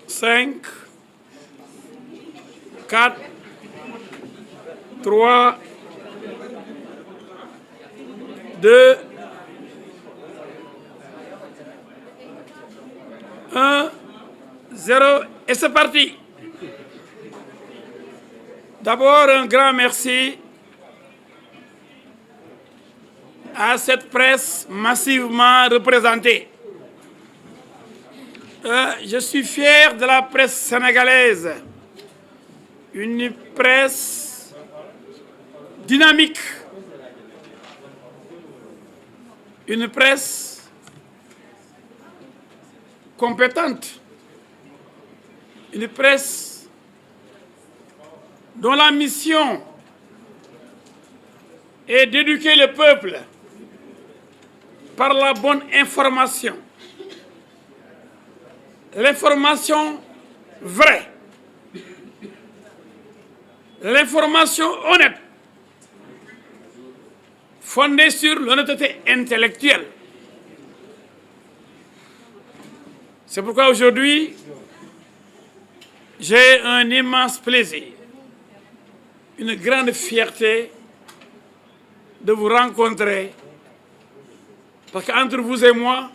5, 4, 3, 2, 1, 0, et c'est parti. D'abord, un grand merci à cette presse massivement représentée. Je suis fier de la presse sénégalaise, une presse dynamique, une presse compétente, une presse dont la mission est d'éduquer le peuple par la bonne information. L'information vraie, l'information honnête, fondée sur l'honnêteté intellectuelle. C'est pourquoi aujourd'hui, j'ai un immense plaisir, une grande fierté de vous rencontrer, parce qu'entre vous et moi,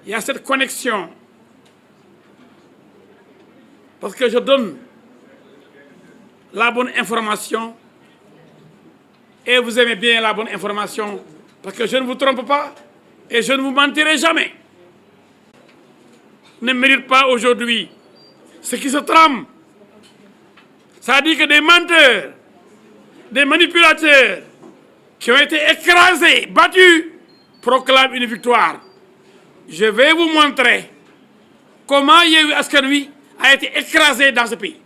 il y a cette connexion, parce que je donne la bonne information et vous aimez bien la bonne information, parce que je ne vous trompe pas et je ne vous mentirai jamais. Ne mérite pas aujourd'hui ce qui se trame. Ça dit que des menteurs, des manipulateurs qui ont été écrasés, battus, proclament une victoire. Je vais vous montrer comment Yewwi Askan Wi a été écrasé dans ce pays.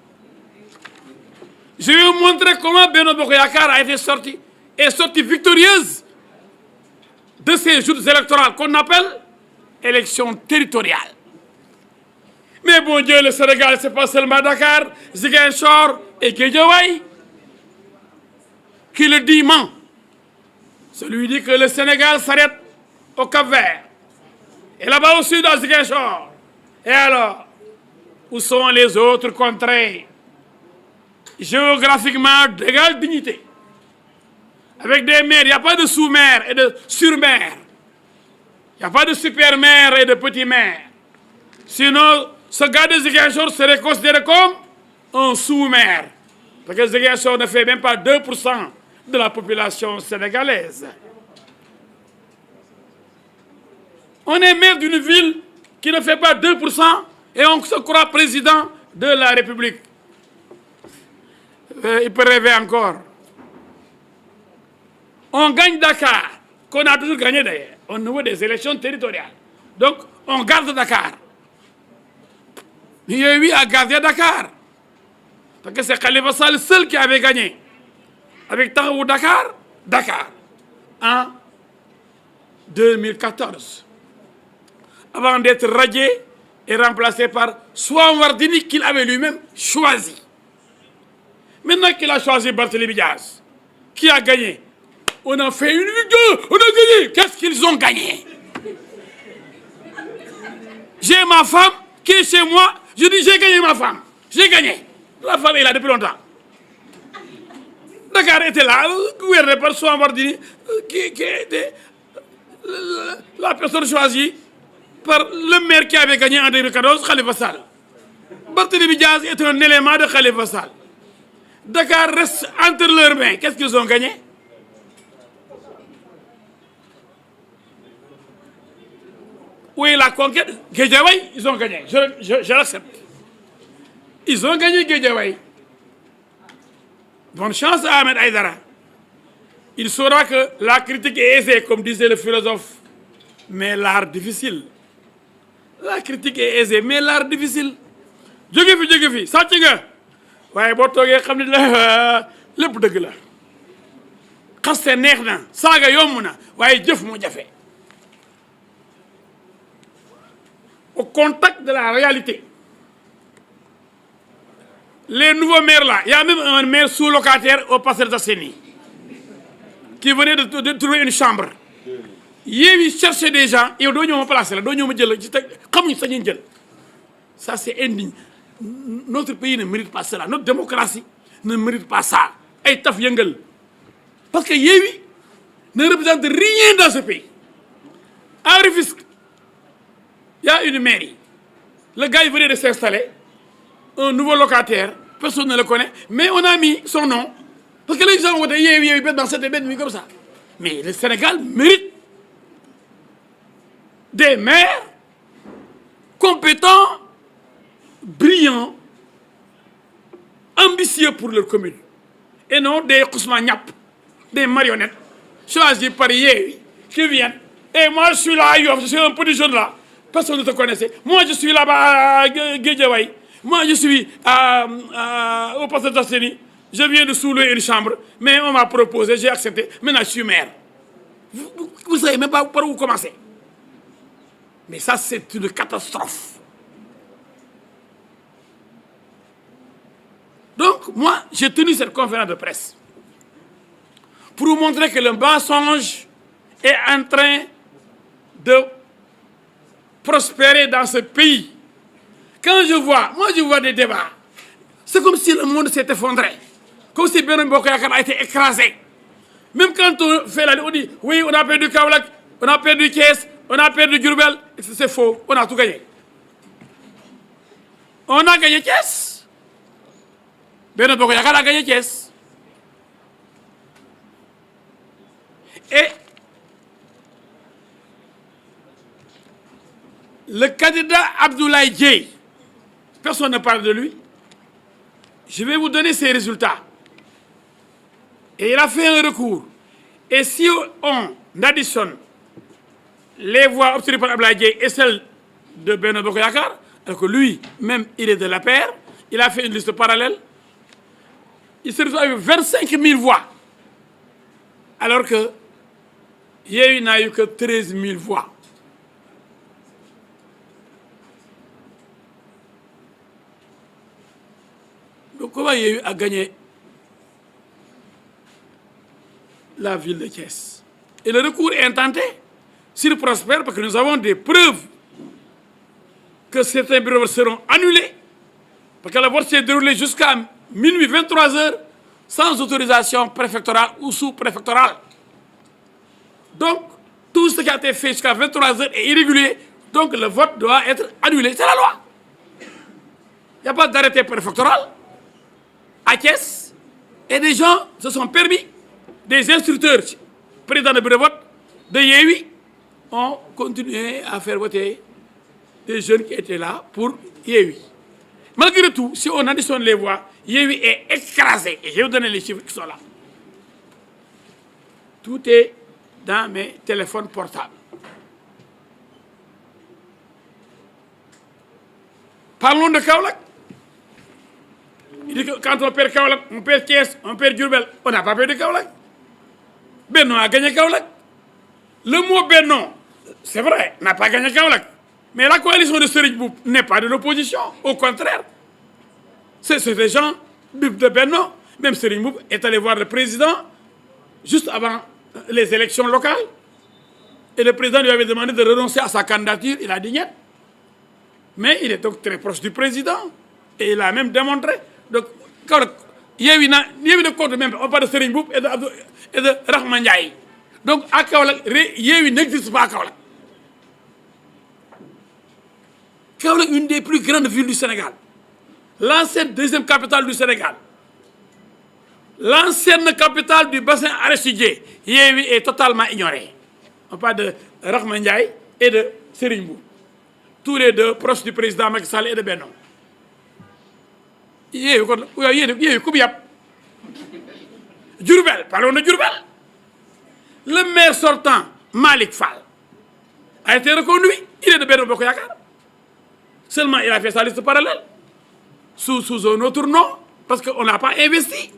Je vais vous montrer comment Benno Bokk Yakaar a été sorti victorieuse de ces joutes électorales qu'on appelle élections territoriales. Mais bon Dieu, le Sénégal, c'est pas seulement Dakar, Ziguinchor et Guédiawaye. Qui le dit ment. Celui dit que le Sénégal s'arrête au Cap-Vert. Et là-bas au sud, à Ziguinchor. Et alors, où sont les autres contrées géographiquement d'égale dignité? Avec des mers, il n'y a pas de sous-mer et de sur-mer. Il n'y a pas de super-mer et de petit-mer. Sinon, ce gars de Ziguinchor serait considéré comme un sous-mer. Parce que Ziguinchor ne fait même pas 2% de la population sénégalaise. On est maire d'une ville qui ne fait pas 2% et on se croit président de la République. Il peut rêver encore. On gagne Dakar, qu'on a toujours gagné d'ailleurs, au niveau des élections territoriales. Donc, on garde Dakar. Yewwi a gardé Dakar. Parce que c'est Khalifa Sall seul qui avait gagné. Avec Taxawu Dakar, en 2014. Avant d'être radié et remplacé par Soham Wardini qu'il avait lui-même choisi. Maintenant qu'il a choisi Barthélémy Dias, qui a gagné, on a fait une victoire, on a gagné. Qu'est-ce qu'ils ont gagné? J'ai ma femme qui est chez moi, je dis j'ai gagné ma femme, j'ai gagné. La femme est là depuis longtemps. Dakar était là, gouverné par Soham Wardini, qui était la personne choisie par le maire qui avait gagné en 2014, Khalifa Sall. Barthélémy Dias est un élément de Khalifa Sall. Dakar reste entre leurs mains. Qu'est-ce qu'ils ont gagné? Où est la conquête? Guédiawaye, ils ont gagné. Je l'accepte. Ils ont gagné Guédiawaye. Bonne chance à Ahmed Aïdara. Il saura que la critique est aisée, comme disait le philosophe, mais l'art difficile. La critique est aisée, mais l'art difficile. Jóge fi sàcc nga waaye boo toogee xam ne la lépp dëgg la. Xaste neex na saaga yomb na waaye jëf moo jafe. au contact de la réalité. Les nouveaux maires là, il y a même un maire sous-locataire au Parcelles Assainies qui venait de trouver une chambre. Yéwi cherchait des gens, et on doit placer là, ça c'est indigne. Notre pays ne mérite pas cela. Notre démocratie ne mérite pas ça. Et taf yengel. Parce que Yéwi ne représente rien dans ce pays. À Rufisque, il y a une mairie. Le gars il venait de s'installer, un nouveau locataire, personne ne le connaît, mais on a mis son nom. Parce que les gens ont dit Yéwi dans cette nuit comme ça. Mais le Sénégal mérite des maires compétents, brillants, ambitieux pour leur commune. Et non des Kousmaniap, des marionnettes, choisis par Yéwi, qui viennent. Et moi je suis là à Yoff, je suis un petit jeune là. Personne ne te connaissait. Moi je suis là-bas à Guédiawaye. Moi je suis au Parcelles Assainies. Je viens de soulever une chambre, mais on m'a proposé, j'ai accepté. Maintenant je suis maire. Vous ne savez même pas par où commencer. Mais ça, c'est une catastrophe. Donc, moi, j'ai tenu cette conférence de presse pour vous montrer que le mensonge est en train de prospérer dans ce pays. Quand je vois des débats, c'est comme si le monde s'est effondré, comme si Benno Bokk Yakaar a été écrasé. Même quand on fait on dit, oui, on a perdu Kaolack, on a perdu Thiès, on a perdu Diourbel, c'est faux, on a tout gagné. On a gagné Thiès. Benno Bokk Yakaar a gagné Thiès. Et le candidat Abdoulaye Dièye, personne ne parle de lui. Je vais vous donner ses résultats. Et il a fait un recours. Et si on additionne les voix obtenues par Abdoulaye Dièye et celles de Benno Bokk Yakaar, alors que lui, même, il est de la paire, il a fait une liste parallèle, il se retrouve avec 25 000 voix. Alors que Yéwi n'a eu que 13 000 voix. Donc comment Yéwi a gagné la ville de Thiès? Et le recours est intenté. S'il prospère, parce que nous avons des preuves que certains bureaux seront annulés, parce que la vote s'est déroulée jusqu'à minuit 23h sans autorisation préfectorale ou sous-préfectorale. Donc, tout ce qui a été fait jusqu'à 23h est irrégulier, donc le vote doit être annulé. C'est la loi. Il n'y a pas d'arrêté préfectoral à Thiès. Et des gens se sont permis, des instructeurs, présidents de bureau de vote de Yéwi, ont continué à faire voter des jeunes qui étaient là pour Yéwi. Malgré tout, si on additionne les voix, Yéwi est écrasé. Et je vais vous donner les chiffres qui sont là. Tout est dans mes téléphones portables. Parlons de Kaolack. Il dit que quand on perd Kaolack, on perd Thiès, on perd Diourbel. On n'a pas perdu Kaolack. Benno a gagné Kaolack. Le mot Benno, c'est vrai, n'a pas gagné Kaolack. Mais la coalition de Serigne Mboup n'est pas de l'opposition. Au contraire. C'est des gens de Benno. Même Serigne Mboup est allé voir le président juste avant les élections locales. Et le président lui avait demandé de renoncer à sa candidature. Il a dit non. Mais il est donc très proche du président. Et il a même démontré. Donc, Yéwi ne compte même, on parle de Serigne Mboup et de Rahman Ndiaye. Donc, à Kaolack, Yéwi n'existe pas à Kaolack. Kaolack, une des plus grandes villes du Sénégal. L'ancienne deuxième capitale du Sénégal. L'ancienne capitale du bassin arachidier. Yéwi est totalement ignorée. On parle de Rahman Ndiaye et de Serigne Mboup. Tous les deux proches du président Macky Sall et de Benno. Yéwi Koubiyap. Diourbel, parlons de Diourbel. Le maire sortant, Malick Fall, a été reconduit. Il est de Benno Bokk Yakaar. Seulement, il a fait sa liste parallèle. Sous un autre nom, parce qu'on n'a pas investi.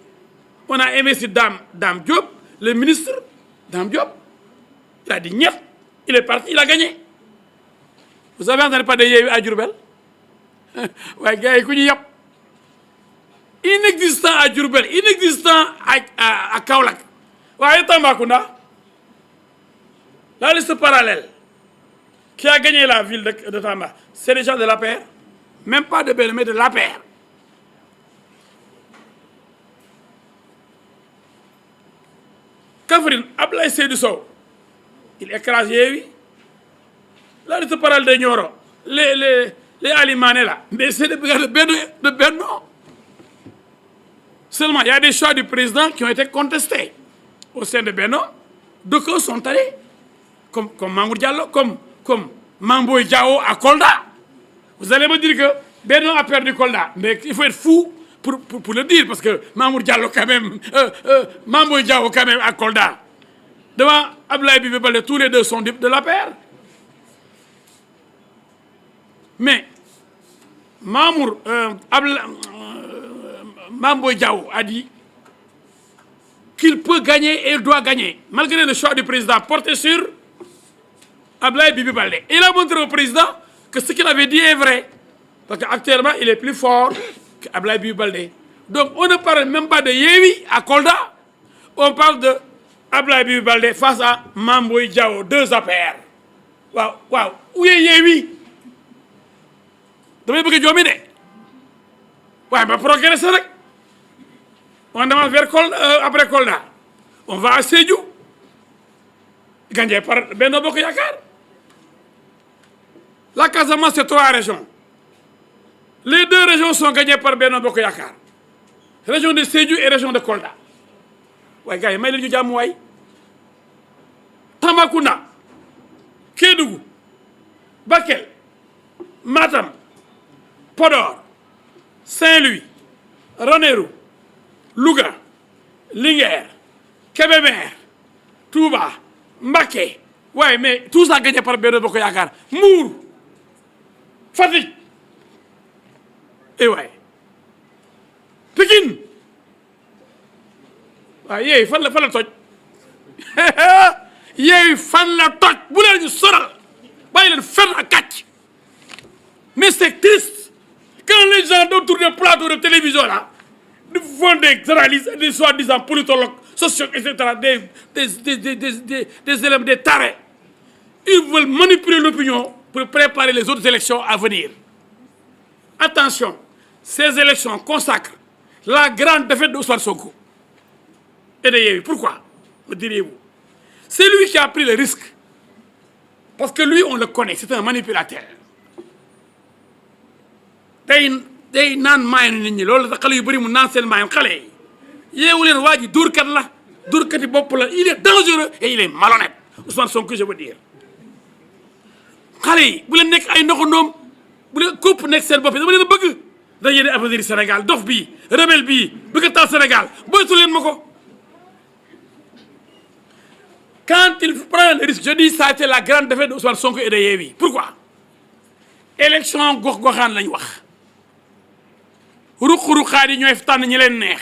On a investi Dame Diop, le ministre Dame Diop. Il a dit niet. Il est parti, il a gagné. Vous avez entendu parler de Yewwi à Diourbel waaye gars yi ku ñu yàpp inexistant à Diourbel, inexistant à Kaolack. Waaye Tambacounda, la liste parallèle qui a gagné la ville de Tamba, c'est les gens de l'APR, même pas de Benno, mais de l'APR. Kaffrine, Ablaye Seydou Sow, il écrase Yewwi. La liste parallèle de Nioro, les Alimane là, mais c'est de Benno. Seulement, il y a des choix du président qui ont été contestés au sein de Benno. D'autres sont allés, comme Mamour Diallo, comme Mamboy Diao à Kolda. Vous allez me dire que Benno a perdu Kolda, mais il faut être fou pour le dire, parce que Mamour Diallo quand même, Mamboy Diao quand même à Kolda. Devant Ablaye Bibi Baldé, tous les deux sont de la paire. Mais Mamboy Diao a dit qu'il peut gagner et il doit gagner, malgré le choix du président porté sur Ablaye Bibi Baldé. Il a montré au président que ce qu'il avait dit est vrai, parce qu'actuellement, il est plus fort qu'Ablaye Bibi Baldé. Donc, on ne parle même pas de Yewwi à Kolda, on parle de Ablaye Bibi Baldé face à Mamboy Diao, deux APR. Waouh, où est Yewwi? damay bëgg a joomi de waaye ba progresser rek on avance vers Kolda, après Kolda on va à Sédhiou gagné par Benno Bokk Yakaar. La Casamance c'est 3 régions, les 2 régions sont gagnées par Benno Bokk Yakaar, région de Sédhiou et région de Kolda. waaye gars yi may leen ñu jàmm waay. Tambacounda, Kédougou, Bakel, Matam, Podor, Saint-Louis, Ranérou, Louga, Linguère, Kébémer, Touba, Mbacké. Ouais, mais tout ça gagné par Benno Bokk Yakaar. Mbour, Fatick. Et ouais. Pikine. waaye Yewwi fan la toj. Yewwi fan la toj. bu leen ñu sonal. bàyyi leen fenn ak kàcc. Mais c'est triste. Quand les gens autour des plateaux de télévision là font des analyses, des soi-disant politologues, sociologues, etc., des éléments, des tarés, ils veulent manipuler l'opinion pour préparer les autres élections à venir. Attention, ces élections consacrent la grande défaite d'Ousmane Sonko et de Yewwi. Pourquoi, me diriez-vous? C'est lui qui a pris le risque. Parce que lui, on le connaît, c'est un manipulateur. day naan maayanu nit ñi loolu tax xale yu bëri mu naan seen maayam xale yi yeewu leen waa ji dóorkat la, dóorkati bopp la, il est dangereux et il est malhonnête, Ousmane Sonko je veux dire. xale yi bu leen nekk ay ndoxandoom, bu leen kopp nekk seen bopp yi dama leen a bëgg da yéene avenir Sénégal. dof bii rebelle bii bëgg a taal Sénégal boytu leen ma ko. Quand il prend le risque, je dis ça a été la grande défaite de Ousmane Sonko et de Yewwi. Pourquoi? Élection gox-goxaan lañ wax. ruq-ruqaat yi ñooy tànn ñi leen neex.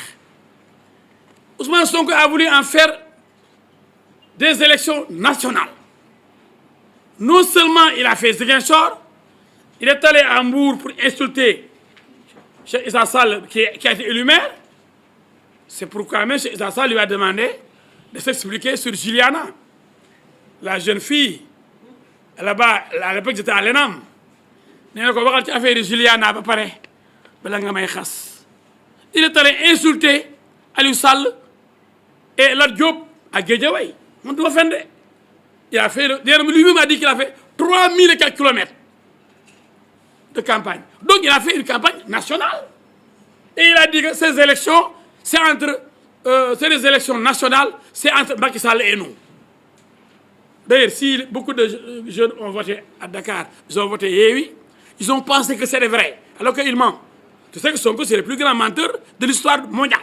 Ousmane Sonko a voulu en faire des élections nationales. Non seulement il a fait Ziguinchor, il est allé à Mbour pour insulter Cheikh Issa Sall qui a été élu maire. C'est pourquoi même Cheikh Issa Sall lui a demandé de s'expliquer sur Juliana, la jeune fille. Là-bas, à l'époque j'étais à l'ENAM. nee na ko waxal ci affaire Juliana ba pare bala nga may xas. Il est allé insulter Aliou Sall et Lat Diop à Guédiawaye. man du ma fen de. Il a fait lui-même a dit qu'il a fait 3000 et quelques kilomètres de campagne. Donc il a fait une campagne nationale. Et il a dit que ces élections, c'est des élections nationales, c'est entre Macky Sall et nous. D'ailleurs, si beaucoup de jeunes ont voté à Dakar, ils ont voté Yewwi, ils ont pensé que c'était vrai, alors qu'ils mentent. Tu sais que Sonko, c'est le plus grand menteur de l'histoire mondiale.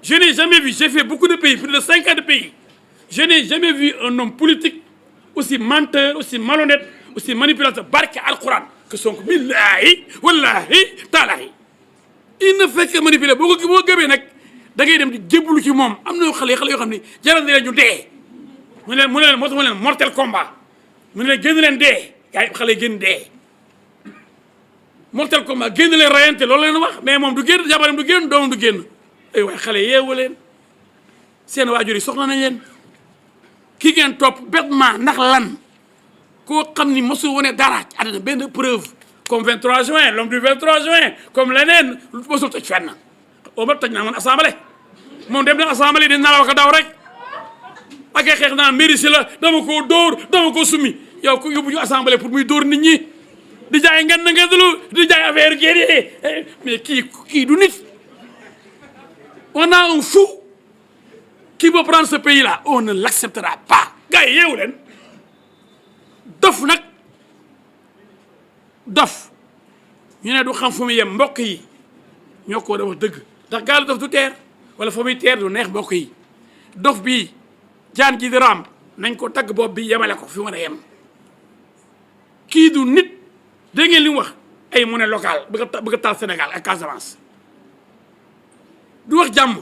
Je n'ai jamais vu, j'ai fait beaucoup de pays, plus de 50 pays. Je n'ai jamais vu un homme politique aussi menteur, aussi malhonnête, aussi manipulateur, barke al-Quran, que Sonko. Billahi, wallahi, talahi. Il ne fait que manipuler. boo gëmee nag da ngay dem di jébbalu ci moom. am na xale yoo xam ne jaral na leen ñu dee. mu ne leen mortel combat. mu ne génn leen dee gars yi xale génn dee mortel combat génn leen rayante loolu leen wax mais moom du génn jabaram du génn doomam du génn ay waay xale yeewu leen seen waajur yi soxla nañ leen kii ngeen topp bêtement ndax lan koo xam ni mosul wane dara ci àddina benn preuve comme 23 juin l'homme du 23 juin comme leneen mosul toj fenn au moins toj naa man assemblée moom dem na assemblée di nalaw ko daw rek ak ay xeex naan mairie si la dama koo dóor dama ko summi yow ko yóbbu ñu assemblée pour muy dóor nit ñi di jaay ngeen na ngeen dulu di jaay affaire guerrier mais kii du nit on a un fou qui veut prendre ce pays là on ne l'acceptera pas gars yi yeewu leen dof nag dof ñu ne du xam fu mu yem mbokk yi ñoo ko war a wax dëgg ndax gaal dof du teer wala fa muy teer du neex mbokk yi dof bii jaan ji di raam nañ ko tagg bopp bi yemale ko fi mu war a yem kii du nit dégg ngeen li mu wax ay monnaie locale bëgg a taal Sénégal ak Casamance du wax jàmm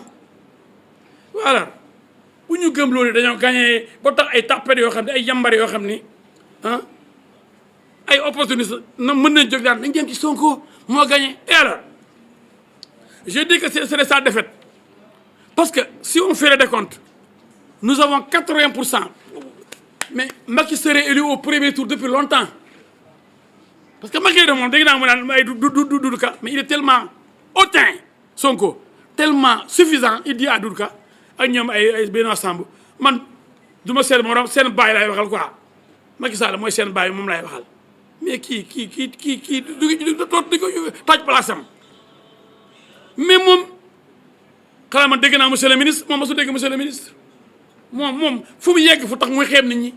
voilà bu ñu gëm loolu dañoo gagné ba tax ay tapet yoo xam ne ay yambar yoo xam ni ah ay opportunistes na mën nañ jóg daan dañ jëm ci Sonko moo gagné et alors je dis que c'est sa défaite parce que si on fait le décompte nous avons 80%. Mais Macky serait élu au premier tour depuis longtemps. Parce que Macky, mais il est tellement hautain, Sonko, tellement suffisant, il dit à Doudouka, ak ñoom ay benn ensemble man du ma seen morom seen baay laay waxal quoi Macky Sall mooy seen baay moom laay waxal mais kii du ko taaj place am mais moom xanaa man dégg naa monsieur le ministre moom ma su dégg monsieur le ministre moom fu mu yegg fu tax muy xeeb nit ñi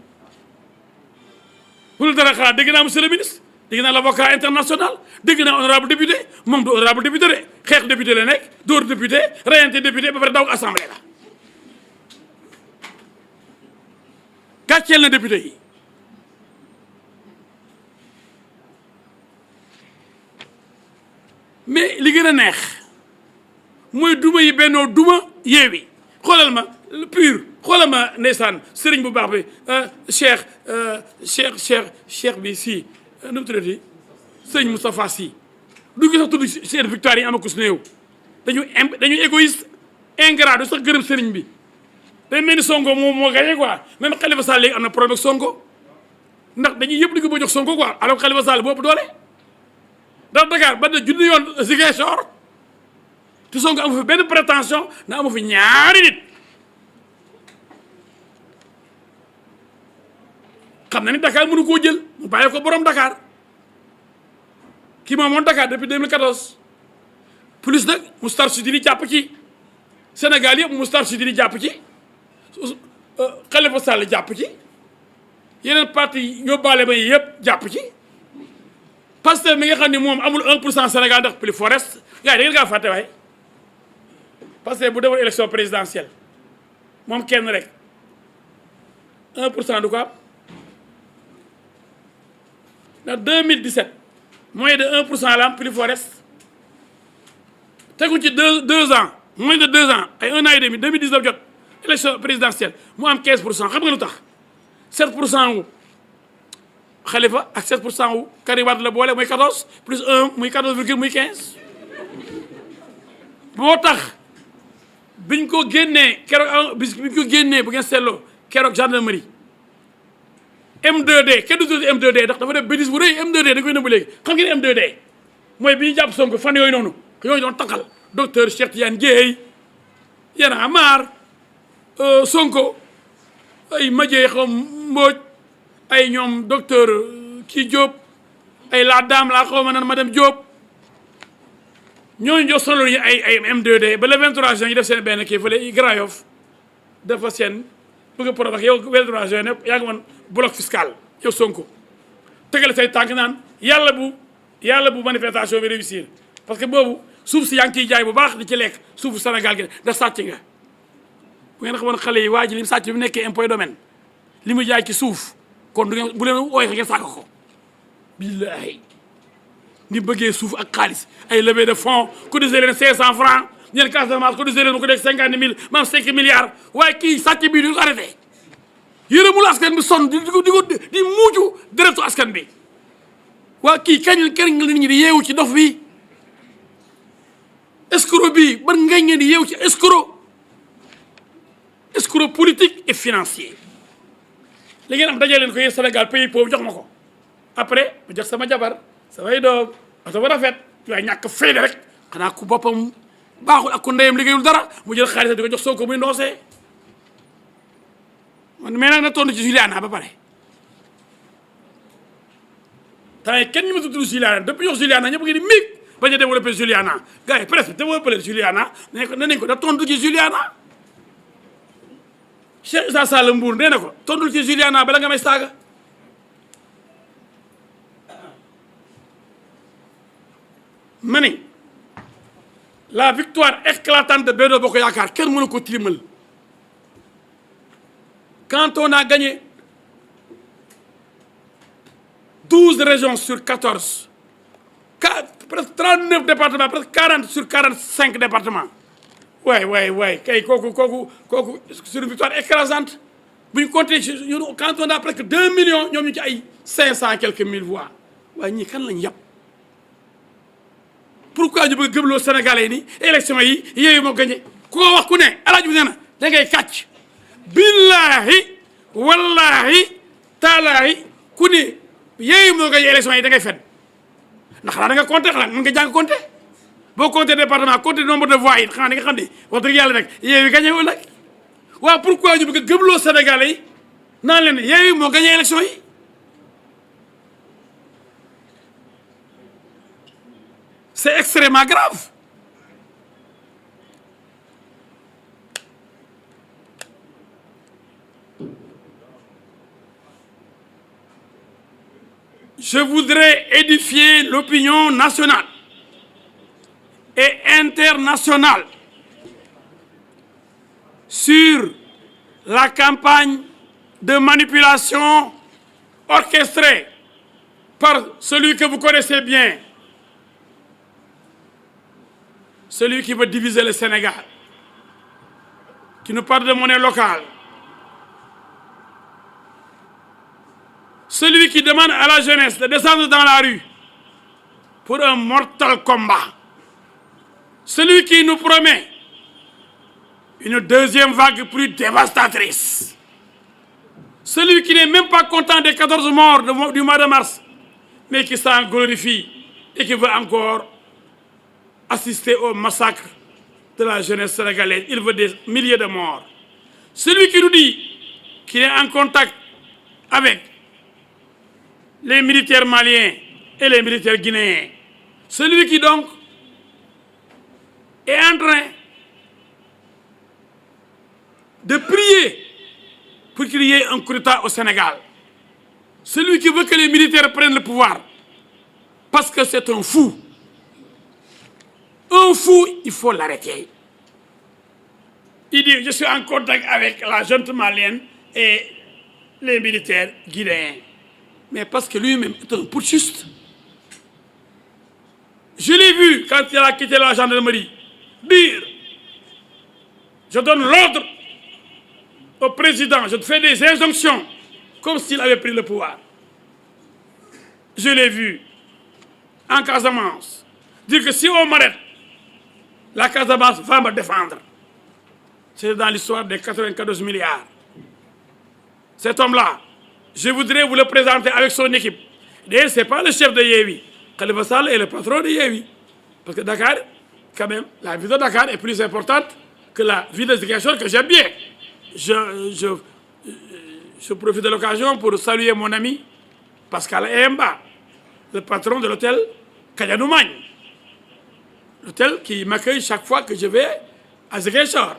fu lu dara xalaat dégg naa monsieur le ministre dégg naa l'avocat international dégg naa honorable député moom du honorable député de xeex député la nekk dóor député reyante député ba pare daw assemblée la gàcceel na député yi mais li gën a neex mooy duma yi bennoo duma yeewi xoolal ma pur xoolal ma ndeysaan sëriñ bu baax bi cheikh bi si nu mu tuddati sëriñ Moustapha Sy du ngi sax tudd seen victoire yi ama ko su néew dañu égoïste ingrat du sax gërëm sëriñ bi day mel ni Sonko moo gagné quoi même Khalifa Sall léegi am na problème ak Sonko ndax dañuy yëpp di ko ba jox Sonko quoi alors Khalifa Sall boobu doole ndax Dakar ba na junni yoon Ziguinchor te Sonko amu fi benn prétention na amu fi ñaari nit xam na ni Dakar mënu koo jël mu bàyyi ko borom Dakar kii moom moom Dakar depuis 2014 plus nag Moustarchidine di jàpp ci Sénégal yëpp Moustarchidine di jàpp ci Khalifa Sall jàpp ci yeneen parti yóbbaale ba yëpp jàpp ci Pastef mi nga xam ne moom amul 1% Sénégal ndax plus forest gars yi da ngeen kaa fàtte waaye Pastef bu demoon élection présidentielle moom kenn rek 1% du ko am ndax 2017 moins de 1% la am plus forest tegu ci deux ans moins de 2 ans ay 1 an et demi 2019 jot élection présidentielle mu am 15% xam nga lu tax 7% wu Khalifa ak 7% wu Karim Wade la boole muy 14 plus 1 muy 14 virgule muy 15 boo tax biñ ko génnee keroog biñ ko génnee bu ngeen seetloo keroog gendarmerie M2D kenn du tudd M2D ndax dafa def bêtise bu rëy M2D da koy nëbb léegi xam ngeen M2D mooy bi ñu jàpp Sonko fan yooyu noonu yooyu doon taxal docteur Cheikh Tidiane Dièye Y'en a marre Sonko ay Madieye xaw Mbodj ay ñoom docteur kii Diop ay la dame la xaw ma nan madame Diop ñooñu jox solo yi ay M2D ba le 23 juin ñu def seen benn kii fële Grand Yoff dafa seen bëgg a provoquer yow 23 juin ne yaa ngi woon bloc fiscal yow Sonko tegale say tànk naan yàlla bu manifestation bi réussir parce que boobu suuf si yaa ngi ciy jaay bu baax di ci lekk suufu Sénégal gi da sàcc nga bu ngeen xamoon xale yi waa ji li mu sàcc bi mu nekkee impôt domaine li mu jaay ci suuf kon du ngeen bu leen ooy ngeen sàkk ko billahi ni bëggee suuf ak xaalis ay levée de fonds cotiser leen 500 francs ñeen Casamance cotiser leen mu ko dégg 50 000 maam 5 milliards waaye kii sàcc bii du ko arrêté yërëmul askan bi sonn di muucu deretu askan bi waa kii kañ nga nit ñi di yeewu ci dof bi escroc bi ban ngañ ngeen di yeewu ci escroc politique et financier li ngeen am dajee leen ko yéen Sénégal pays pauvre jox ma ko après ma jox sama jabar samay doom oto ba rafet waaye ñàkk fayda rek xanaa ku boppam baaxul ak ku ndeyam liggéeyul dara mu jël xaalis di ko jox Sonko muy ndoosee man mais nag na tontu ci Juliana ba pare temps yi kenn ñu ma tudd Juliana depuis yox Juliana ñëpp ngi di mig bañ a développé Juliana gars yi presque développé Juliana nañ ko da tontu ci Juliana Cheikh Issa Sall Mbour nee na ko tontul ci Juliana bala nga may saaga ma ne la victoire éclatante de Benno Bokk Yaakaar kenn mënu ko tilimal quand on a gagné 12 régions sur 14 presque 39 départements presque 40 sur 45 départements waay kay kooku sur une victoire écrasante bu ñu compter quand on a presque 2 millions ñoom ñu ci ay 500 quelques mille voix waaye ñii kan lañ yàpp pourquoi ñu bëgg gëmloo Sénégalais ni élection yi yooyu moo gagné ku ko wax ku ne alaaj bi nee na da ngay kàcc billahi wallahi taalaahi ku ne yooyu moo gagné élection yi da ngay fen ndax xanaa da nga compté xanaa mën nga jàng compté boo compté département compté nombre de voix yi xanaa da nga xam ne wax dëgg yàlla nag yooyu gagné wala waaw pourquoi ñu bëgg gëmloo Sénégalais yi naan leen yooyu moo gagné élection yi c'est extrêmement grave. Je voudrais édifier l'opinion nationale et internationale sur la campagne de manipulation orchestrée par celui que vous connaissez bien, celui qui veut diviser le Sénégal, qui nous parle de monnaie locale, celui qui demande à la jeunesse de descendre dans la rue pour un mortel combat, celui qui nous promet une deuxième vague plus dévastatrice, celui qui n'est même pas content des 14 morts du mois de mars, mais qui s'en glorifie et qui veut encore assister au massacre de la jeunesse sénégalaise. Il veut des milliers de morts. Celui qui nous dit qu'il est en contact avec les militaires maliens et les militaires guinéens. Celui qui donc est en train de prier pour qu'il y ait un coup d'État au Sénégal. Celui qui veut que les militaires prennent le pouvoir parce que c'est un fou. Un fou, il faut l'arrêter. Il dit, je suis en contact avec la junte malienne et les militaires guinéens. Mais parce que lui-même est un putschiste. Je l'ai vu quand il a quitté la gendarmerie dire, je donne l'ordre au président, je fais des injonctions comme s'il avait pris le pouvoir. Je l'ai vu en Casamance dire que si on m'arrête, la Casamance va me défendre. C'est dans l'histoire des 94 milliards. Cet homme-là, je voudrais vous le présenter avec son équipe. D'ailleurs, ce n'est pas le chef de Yewwi. Khalifa Sall est le patron de Yewwi. Parce que Dakar, quand même, la ville de Dakar est plus importante que la ville de Ziguinchor que j'aime bien. Je profite de l'occasion pour saluer mon ami Pascal Emba, le patron de l'hôtel Kayanoumagne. L'hôtel qui m'accueille chaque fois que je vais à Ziguinchor.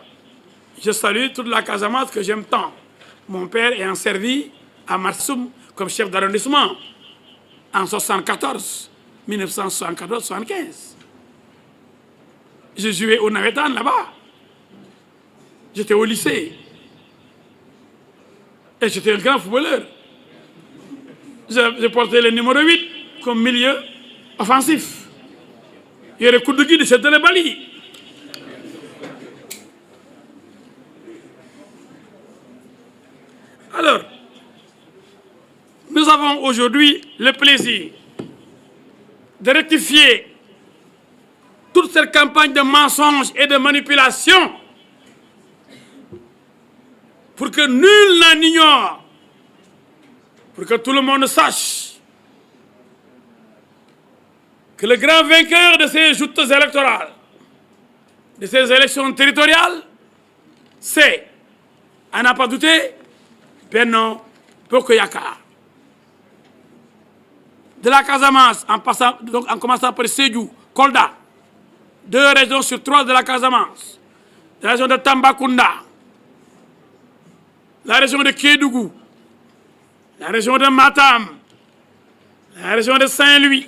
Je salue toute la Casamance que j'aime tant. Mon père ayant servi à Marsum comme chef d'arrondissement en 1974-75. Je jouais au Navetan là-bas. J'étais au lycée. Et j'étais un grand footballeur. Je portais le numéro 8 comme milieu offensif. Il y a des coups de guide, c'était le bali. Alors, avons aujourd'hui le plaisir de rectifier toute cette campagne de mensonges et de manipulation pour que nul n'en ignore, pour que tout le monde sache que le grand vainqueur de ces joutes électorales, de ces élections territoriales, c'est, à n'en pas douter, Benno Bokk Yakaar. De la Casamance, en commençant par Sédhiou, Kolda, 2 régions sur 3 de la Casamance, la région de Tambacounda, la région de Kédougou, la région de Matam, la région de Saint-Louis,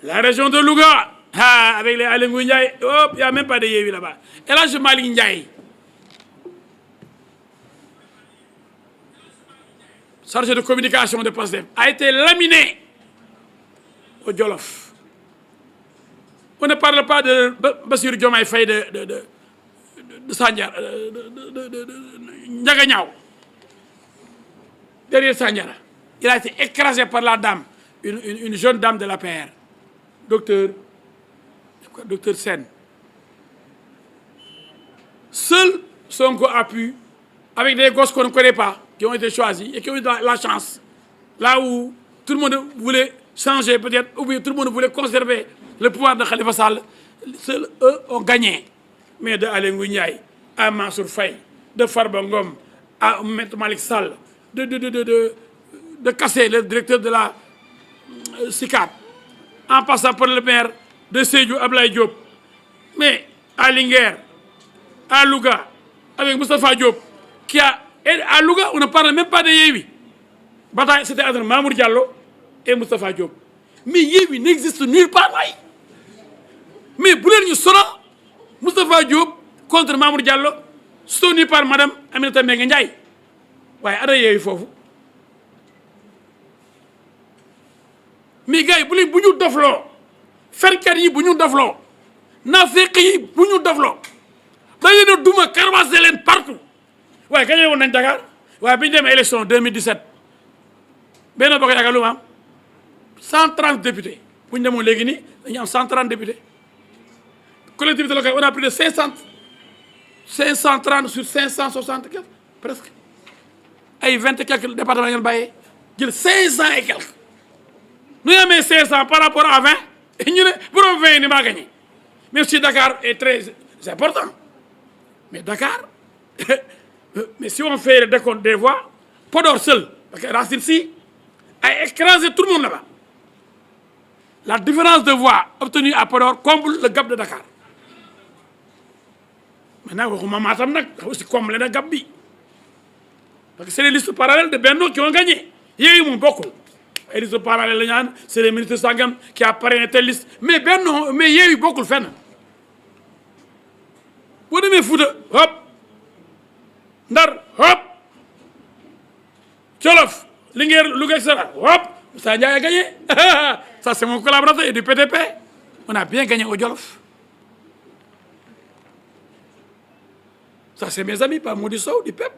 la région de Louga, avec les Aly Ngouille Ndiaye, il n'y a même pas de Yewwi là-bas. Et là, je Malick Ndiaye, chargé de communication de Pastef, a été laminé au Jolof. On ne parle pas de Bassirou Diomaye Faye de Sandiara, de Ndiaganiao, derrière Sandiara. Il a été écrasé par la dame, une jeune dame de la PR, docteur Sen. Seul Sonko a pu, avec des gosses qu'on ne connaît pas, qui ont été choisis et qui ont eu la chance, là où tout le monde voulait changer peut-être, ou bien tout le monde voulait conserver le pouvoir de Khalifa Sall, seuls eux ont gagné. Mais de Aly Ngouille Ndiaye à Mansour Faye, de Farba Ngom à Maître Malick Sall, de Kassé, le directeur de la SICAP, en passant par le maire de Sédhiou, Ablaye Diop, mais à Linguère, à Louga, avec Moustapha Diop, qui a... Et à Louga, on ne parle même pas de Yewwi. Bataille, c'était entre Mamour Diallo et Moustapha Diop. Mais Yewwi n'existe nulle part. Mais vous voulez nous sonner Moustapha Diop contre Mamour Diallo, soutenu par Madame Aminata Mbengue Ndiaye. Ouais, ada Yewwi fofu. Mais gars, vous voulez doflo. Fenkat yi buñu doflo. Nafiq yi buñu doflo. Dañu do duma carvasser len partout. Ouais, gagné woon nañ Dakar. Ouais, biñu dem élection 2017. Benno Bokk Yaakaar lu ma am 130 députés. Buñu demoon légui ni dañu am 130 députés. Collectivité locale, on a plus de 530 sur 560 quelques, presque. Ay 20 et quelques départements ngeen bayé jël 500 et quelques. Nous avons 500 par rapport à 20 et ñu né pour 20 ni ma gagné. Même si Dakar est très important. Mais Dakar mais si on fait le décompte des voix, Podor seul, parce que Racine Sy a écrasé tout le monde là-bas. La différence de voix obtenue à Podor comble le gap de Dakar. Maintenant, waxuma Matam nag aussi comble le gap bi. Parce que c'est les listes parallèles de Benno qui ont gagné. Yewwi moom bokkul. Les listes parallèles la ñaan, c'est les ministres sangam qui a parrainé telle liste. Mais Benno, mais Yewwi bokkul fenn. Boo demee Fouta, hop. Ndar, hop. Jolof, Linguère, Louga, etc. Hop. Moussa Ndiaye a gagné. Ça, c'est mon collaborateur et du PTP. On a bien gagné au Jolof. Ça, c'est mes amis, pas Mody Sow, du PEP.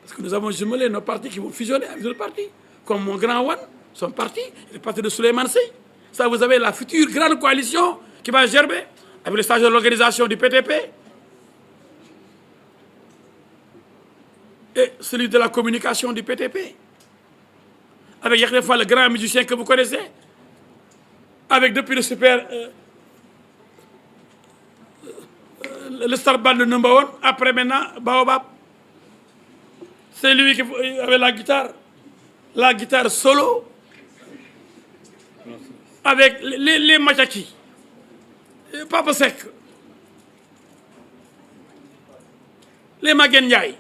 Parce que nous avons jumelé nos partis qui vont fusionner avec d'autres partis. Comme mon grand Wan, son parti, le parti de Souleymane Sey. Ça, vous avez la future grande coalition qui va gerber avec le stage de l'organisation du PTP. Et celui de la communication du PTP. Avec Yakhya Fall, le grand musicien que vous connaissez. Avec depuis le super... le star band de number 1, après maintenant, Baobab. C'est lui qui avait la guitare solo, avec les Machaki, Papa Sek, les Maguette Ndiaye.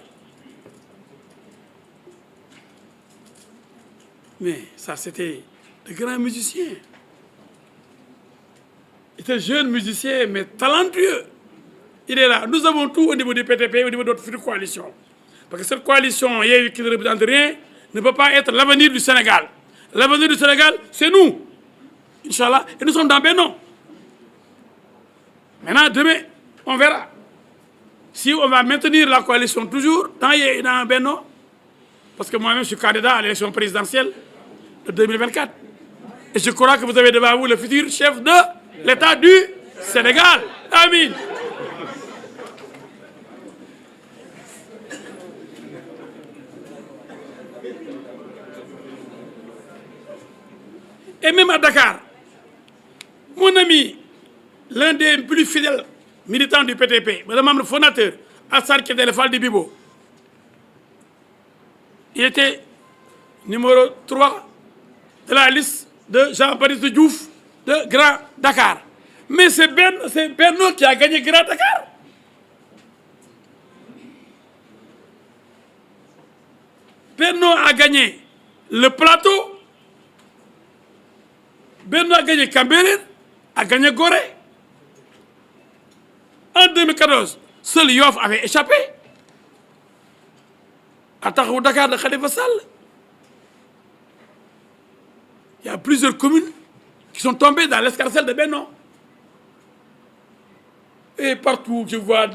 Mais ça, c'était de grands musiciens. Il était jeune musicien, mais talentueux. Il est là. Nous avons tout au niveau du PTP, au niveau de notre future coalition. Parce que cette coalition, qui ne représente rien, ne peut pas être l'avenir du Sénégal. L'avenir du Sénégal, c'est nous. Inch'Allah. Et nous sommes dans Benno. Maintenant, demain, on verra. Si on va maintenir la coalition toujours dans Benno, parce que moi-même, je suis candidat à l'élection présidentielle, de 2024. Et je crois que vous avez devant vous le futur chef de l'État du Sénégal. Amin. Et même à Dakar, mon ami, l'un des plus fidèles militants du PTP, le membre fondateur, Hassan Kedel Fall de Bibo, il était numéro 3 de la liste de Jean-Baptiste Diouf de Grand Dakar. Mais c'est Benno qui a gagné Grand Dakar. Benno a gagné le plateau. Benno a gagné Cambérène, a gagné Gorée. En 2014, seul Yoff avait échappé à Taxawu Dakar de Khalifa Sall. Il y a plusieurs communes qui sont tombées dans l'escarcelle de Benno. Et partout, je vois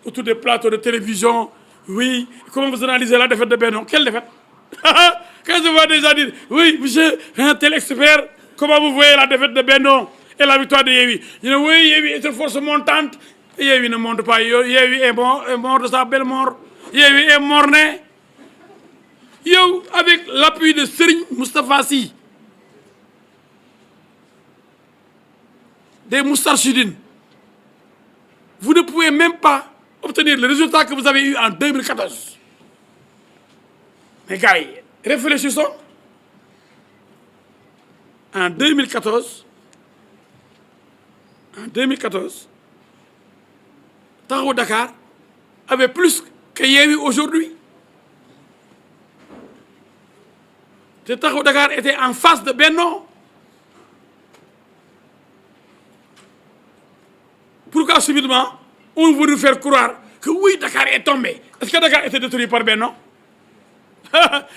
autour des plateaux de télévision, oui, comment vous analysez la défaite de Benno? Quelle défaite? Quand je vois des gens dire, oui, monsieur, un tel expert, comment vous voyez la défaite de Benno et la victoire de Yewwi? Je dis, oui, Yewwi est une force montante. Yewwi ne monte pas, Yewwi est mort de sa belle mort. Yewwi est mort-né. Yow, avec l'appui de Serigne Moustapha Sy, des Moustarchidines, vous ne pouvez même pas obtenir le résultat que vous avez eu en 2014. Mais gars, réfléchissons. En 2014, Taxawu Dakar avait plus que Yewwi aujourd'hui. Taxawu Dakar était en face de Benno. Pourquoi subitement on veut nous faire croire que oui, Dakar est tombé? Est-ce que Dakar était détruit par Benno?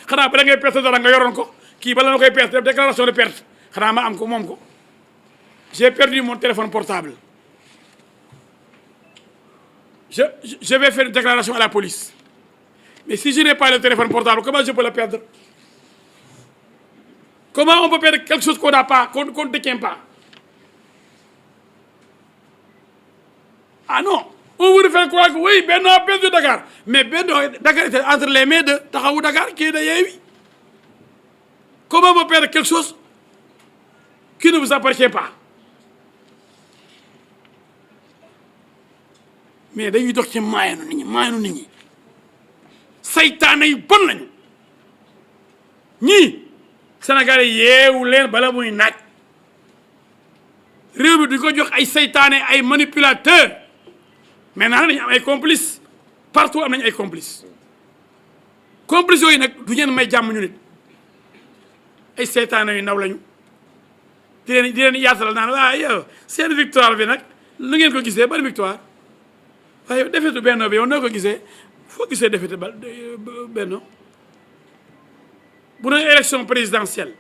Xanaa bala ngay perte dara nga yoroon ko kii bala na koy perte déclaration de perte xanaa ma am ko moom ko. J'ai perdu mon téléphone portable. Je vais faire une déclaration à la police. Mais si je n'ai pas le téléphone portable, comment je peux le perdre? Comment on peut perdre quelque chose qu'on n'a pas, qu'on ne détient pas? Ah non, on veut faire croire que oui, Benno a perdu Dakar. Mais Benno, Dakar était entre les mains de Taxawu Dakar qui est de Yewwi. Comment on peut perdre quelque chose qui ne vous appartient pas? Mais dañuy dox ci maayanu nit ñi saytaane yu bon lañu ñii Sénégalais yeewu leen bala muy naaj réew mi du ko jox ay saytaane ay manipulateurs. Maintenant dañu am ay complices partout am nañu ay complices yooyu nag du ngeen may jàmm ñu nit ay saytaane yu ndaw lañu di leen yaatal naan waa yow seen victoire bi nag lu ngeen ko gisee ban victoire waaye defetu Benno bi yow noo ko gisee foo gisee defetu Benno bu doon élection présidentielle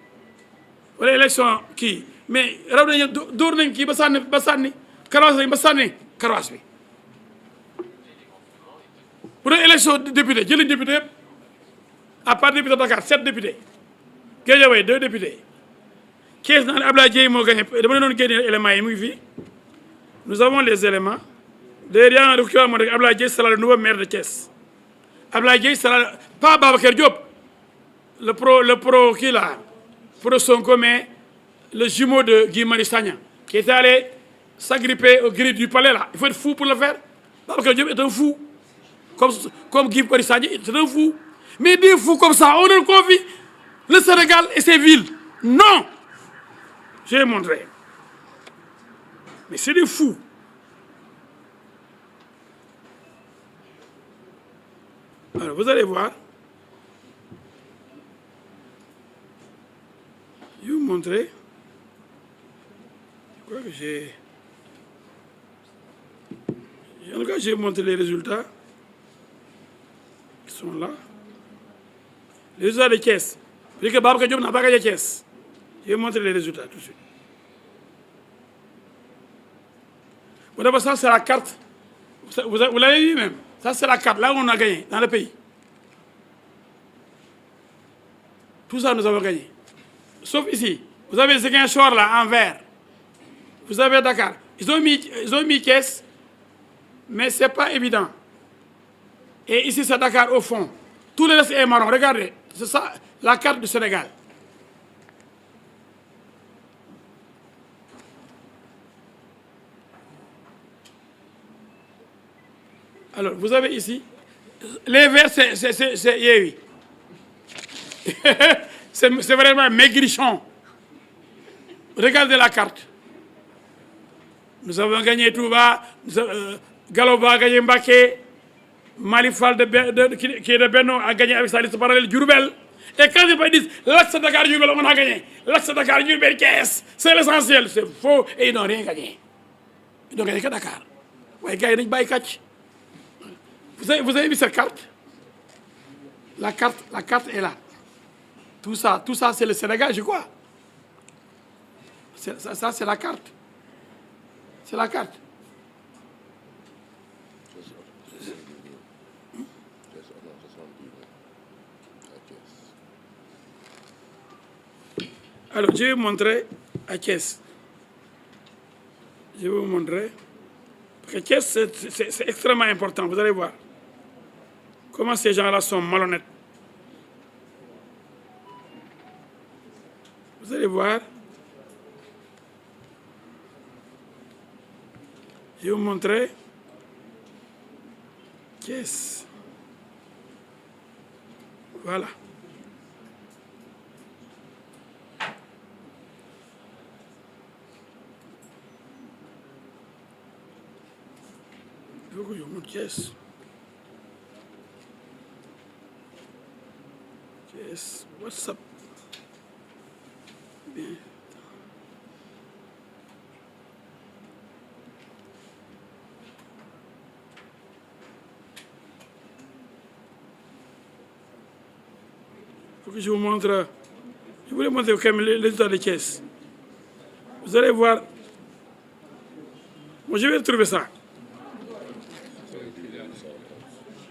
wala élection kii mais raw nañu dóor nañ kii ba sànni karawaas nañ ba sànni karawaas bi. Bu doon élection député jëli député yëpp à part député Dakar 7 députés Guédiawaye 2 députés Thiès naa ne Abdoulaye Dièye moo gagné dama ne doon génne éléments yi mu ngi fii nous avons les éléments. D'ailleurs, il y a un document qui Abdoulaye Dièye sera le nouveau maire de Thiès. Abdoulaye Dièye sera pas Babacar Diop, le pro qui là, pro Sonko, mais le jumeau de Guy Marius Sagna, qui était allé s'agripper aux grilles du palais là. Il faut être fou pour le faire. Babacar Diop est un fou. Comme Guy Marius Sagna, c'est un fou. Mais des fous comme ça, on leur confie le Sénégal et ses villes. Non! J'ai montré. Mais c'est des fous. Alors, vous allez voir. Je vais vous montrer. Je crois que en tout cas, j'ai montré les résultats qui sont là. Les résultats de Thiès. Vous dites que Babacar Diop n'a pas gagné Thiès. Je vais vous montrer les résultats tout de suite. Bon, d'abord, ça, c'est la carte. Vous l'avez vu même. Ça, c'est la carte, là où on a gagné, dans le pays. Tout ça, nous avons gagné. Sauf ici. Vous avez Ziguinchor là, en vert. Vous avez Dakar. Ils ont mis Thiès, mais ce n'est pas évident. Et ici, c'est Dakar au fond. Tout le reste est marron. Regardez, c'est ça la carte du Sénégal. Alors, vous avez ici, les verts, c'est Yéwi. C'est vraiment maigrichon. Regardez la carte. Nous avons gagné Touba, Galoba a gagné Mbaké, Malifal qui est de Benno a gagné avec sa liste parallèle Djurbel. Et quand ils disent l'axe Dakar Djurbel, on a gagné. L'axe Dakar Djurbel, qu'est-ce? C'est l'essentiel, c'est faux et ils n'ont rien gagné. Ils n'ont gagné que Dakar. Ouais, gars, ils n'ont pas vous avez vu cette carte? La carte est là. Tout ça c'est le Sénégal, je crois. Ça c'est la carte. C'est la carte. Alors, je vais vous montrer à Thiès. Je vais vous montrer. Parce que Thiès, c'est extrêmement important. Vous allez voir comment ces gens-là sont malhonnêtes. Vous allez voir. Je vais vous montrer Thiès. Voilà. Il faut que je vous montre Thiès. Thiès, what's up? Bien. Il faut que je vous montre. Je voulais montrer quand même les résultats de Thiès. Vous allez voir. Bon, je vais trouver ça.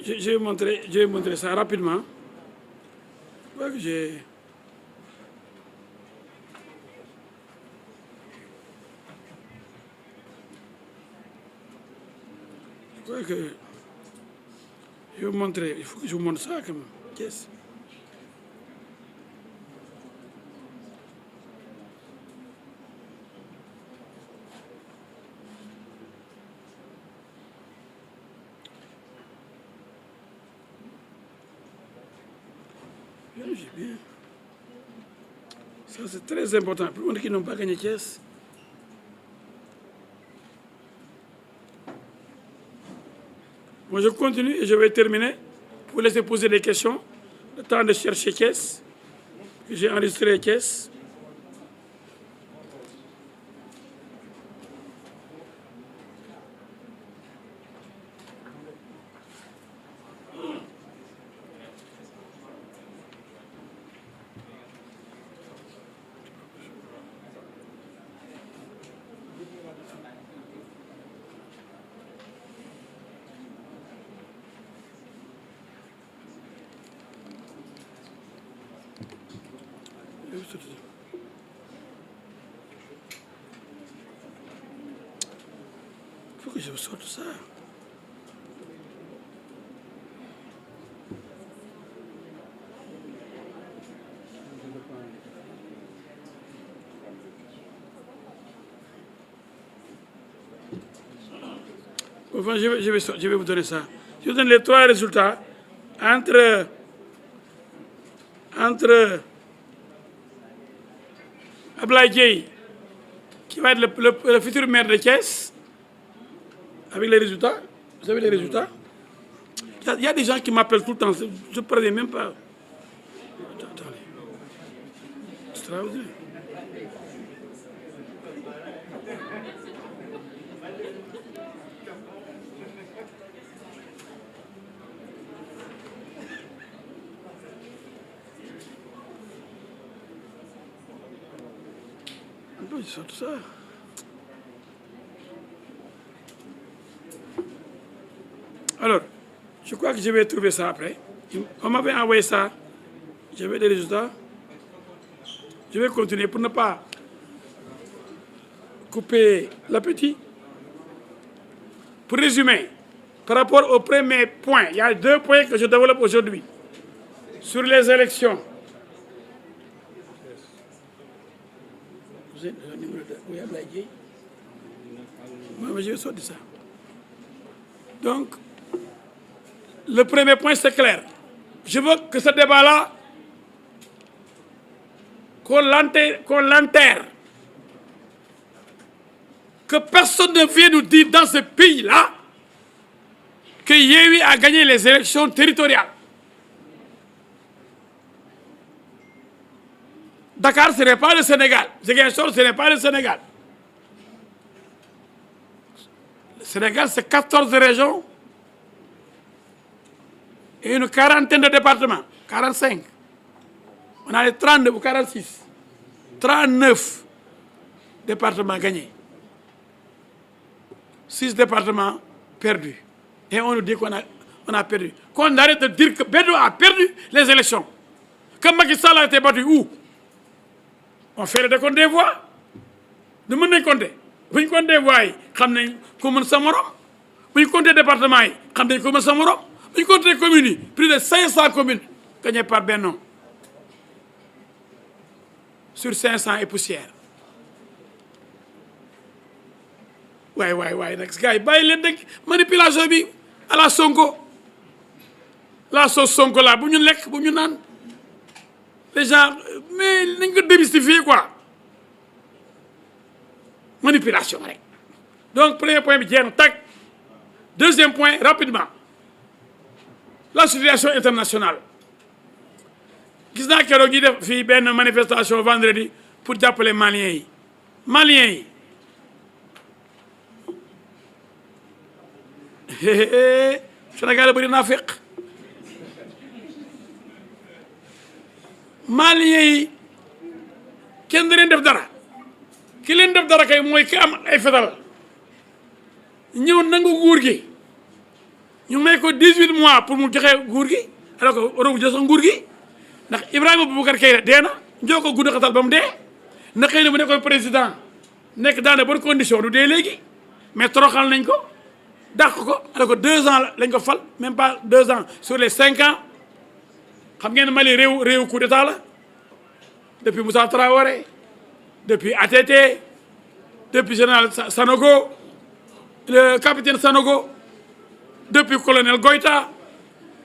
Je vais montrer ça rapidement. Je crois que j'ai. Je crois que. Je vais vous montrer. Il faut que je vous montre ça quand même. Thiès. Bien. Ça, c'est très important. Pour les qui n'ont pas gagné Thiès. Bon, je continue et je vais terminer. Pour laisser poser des questions. Le temps de chercher Thiès. J'ai enregistré Thiès. Il faut que je sorte ça. Enfin, je vais vous donner ça. Je vous donne les trois résultats entre Ablaye Dieye, qui va être le futur maire de Thiès, avec les résultats. Vous avez les résultats? Il y a des gens qui m'appellent tout le temps. Je ne préviens même pas. Attendez. C'est extraordinaire. Je sors tout ça. Alors, je crois que je vais trouver ça après. On m'avait envoyé ça. J'avais des résultats. Je vais continuer pour ne pas couper l'appétit. Pour résumer, par rapport au premier point, il y a 2 points que je développe aujourd'hui sur les élections. Vous êtes le numéro de... Oui, Ablaye. Moi, je vais sortir ça. Donc, le premier point, c'est clair. Je veux que ce débat-là, qu'on l'enterre. Que personne ne vienne nous dire dans ce pays-là que Yewwi a gagné les élections territoriales. Dakar, ce n'est pas le Sénégal. Ziguinchor, ce n'est pas le Sénégal. Le Sénégal, c'est 14 régions et une quarantaine de départements. 45. On a les 39 ou 46. 39 départements gagnés. 6 départements perdus. Et on nous dit qu'on a perdu. Qu'on arrête de dire que Bédou a perdu les élections. Que Macky Sall a été battu où? On fait le décompte des voix. Nous pouvons compter. Si on compte des voix, on sait comment ça morom. Si on compte des départements, on sait comment ça morom. Si on compte des communes, plus de 500 communes gagnées par Benno. Sur 500 et poussière. Ouais, next guy. Bàyyi leen dëgg manipulation bi à la Sonko. La sauce Sonko là, bu ñu lekk bu ñu naan. Les gens, mais nañ ko démystifier quoi. Manipulation rek. Donc, premier point bi jeex na tàkk. Deuxième point, rapidement. La situation internationale. Gis naa keroog ñi def fii benn manifestation vendredi pour jàppale Maliens yi. Maliens yi. Sénégal bëri naa fekk Maliens yi kenn da leen def dara ki leen def dara kay mooy ki am ay fetal ñëw nangu nguur gi ñu may ko 18 mois pour mu joxe nguur gi alors que waroon jël sax nguur gi ndax Ibrahima Boubacar Keïta dee na njoo ko gudd xatal ba mu dee na xëy na bu nekkoon président nekk dans de bonnes conditions du dee léegi mais toroxal nañ ko dàq ko alors que 2 ans lañ ko fal même pas 2 ans sur les 5 ans xam ngeen Mali réew coup d'état la depuis Moussa Traoré depuis ATT depuis général Sanogo le capitaine Sanogo depuis colonel Goïta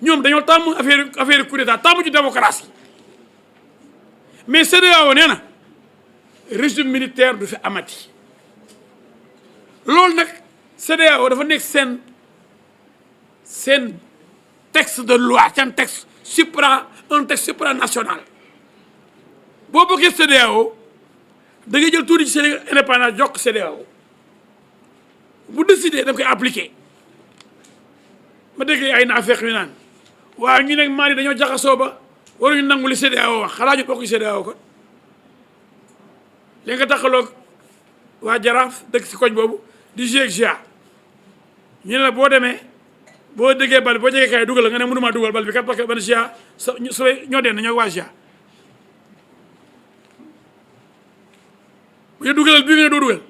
ñoom dañoo tàmm affaire coup d'état tàmm ci démocratie mais CEDEAO nee na régime militaire du fi amati loolu nag CEDEAO dafa nekk seen texte de loi seen texte un texte supranational boo bokkee CEDEAO da ngay jël tuuti ci seen indépendance jox CEDEAO bu décidé da koy appliquer ma dégg ay naafeq yu naan waaw ñu nekk Mali dañoo jaxasoo ba waruñu nangu li CEDEAO wax xalaa ñu bokk CEDEAO ko li nga taxaloog waa Jaraaf dëkk si koñ boobu di GIA ñu ne la boo demee boo déggee bal bi boo jegee kaay dugal la nga ne mënuma dugal bal bi kat parce que ban GIA ñoo den ñoo waa GIA bu ñu dugalal bii nga ne doo dugal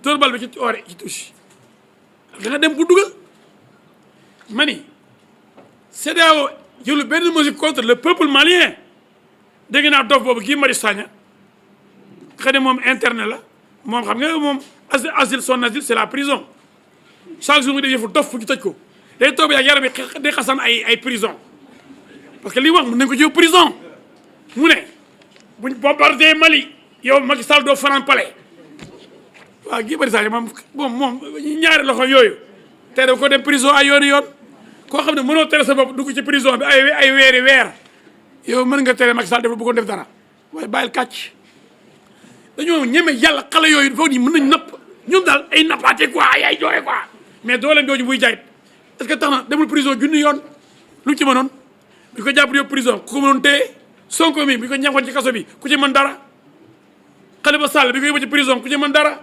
dóor bal bi ci oore ci touche da nga dem bu dugal ma ni CEDEAO jëlu benn mesure contre le peuple malien dégg naa dof boobu Guy Marius Sagna xëy na moom interne la moom xam nga moom asile son asile c'est la prison chaque jour nga def yëfu dof fu ñu tëj ko day toog yaa yaram yi day xasan ay prison parce que li wax mën nañ ko jëw prison mu ne buñ bombardé Mali yow Macky Sall doo fanaan palais waaw Guy Marius Sagna moom ñaari loxo yooyu te daf ko dem prison ay yoon koo xam ne mënoo tere sa bopp dugg ci prison bi ay weeri weer yow mën nga tere Macky Sall def bëggoon def dara waaye bàyyil kàcc dañoo ñeme yàlla xale yooyu foog ni mën nañ napp ñoom daal ay nappaate quoi ay jooye quoi mais dooleem jooju buy jaayit est-ce que tax na demul prison junni yoon lu ci mënoon bi ko jàpp yóbbu prison ku ko mënoon téye Sonko mi bi ko ñàkkoon ci kaso bi ku ci mën dara Khalifa Sall bi ko yóbbu ci prison ku ci mën dara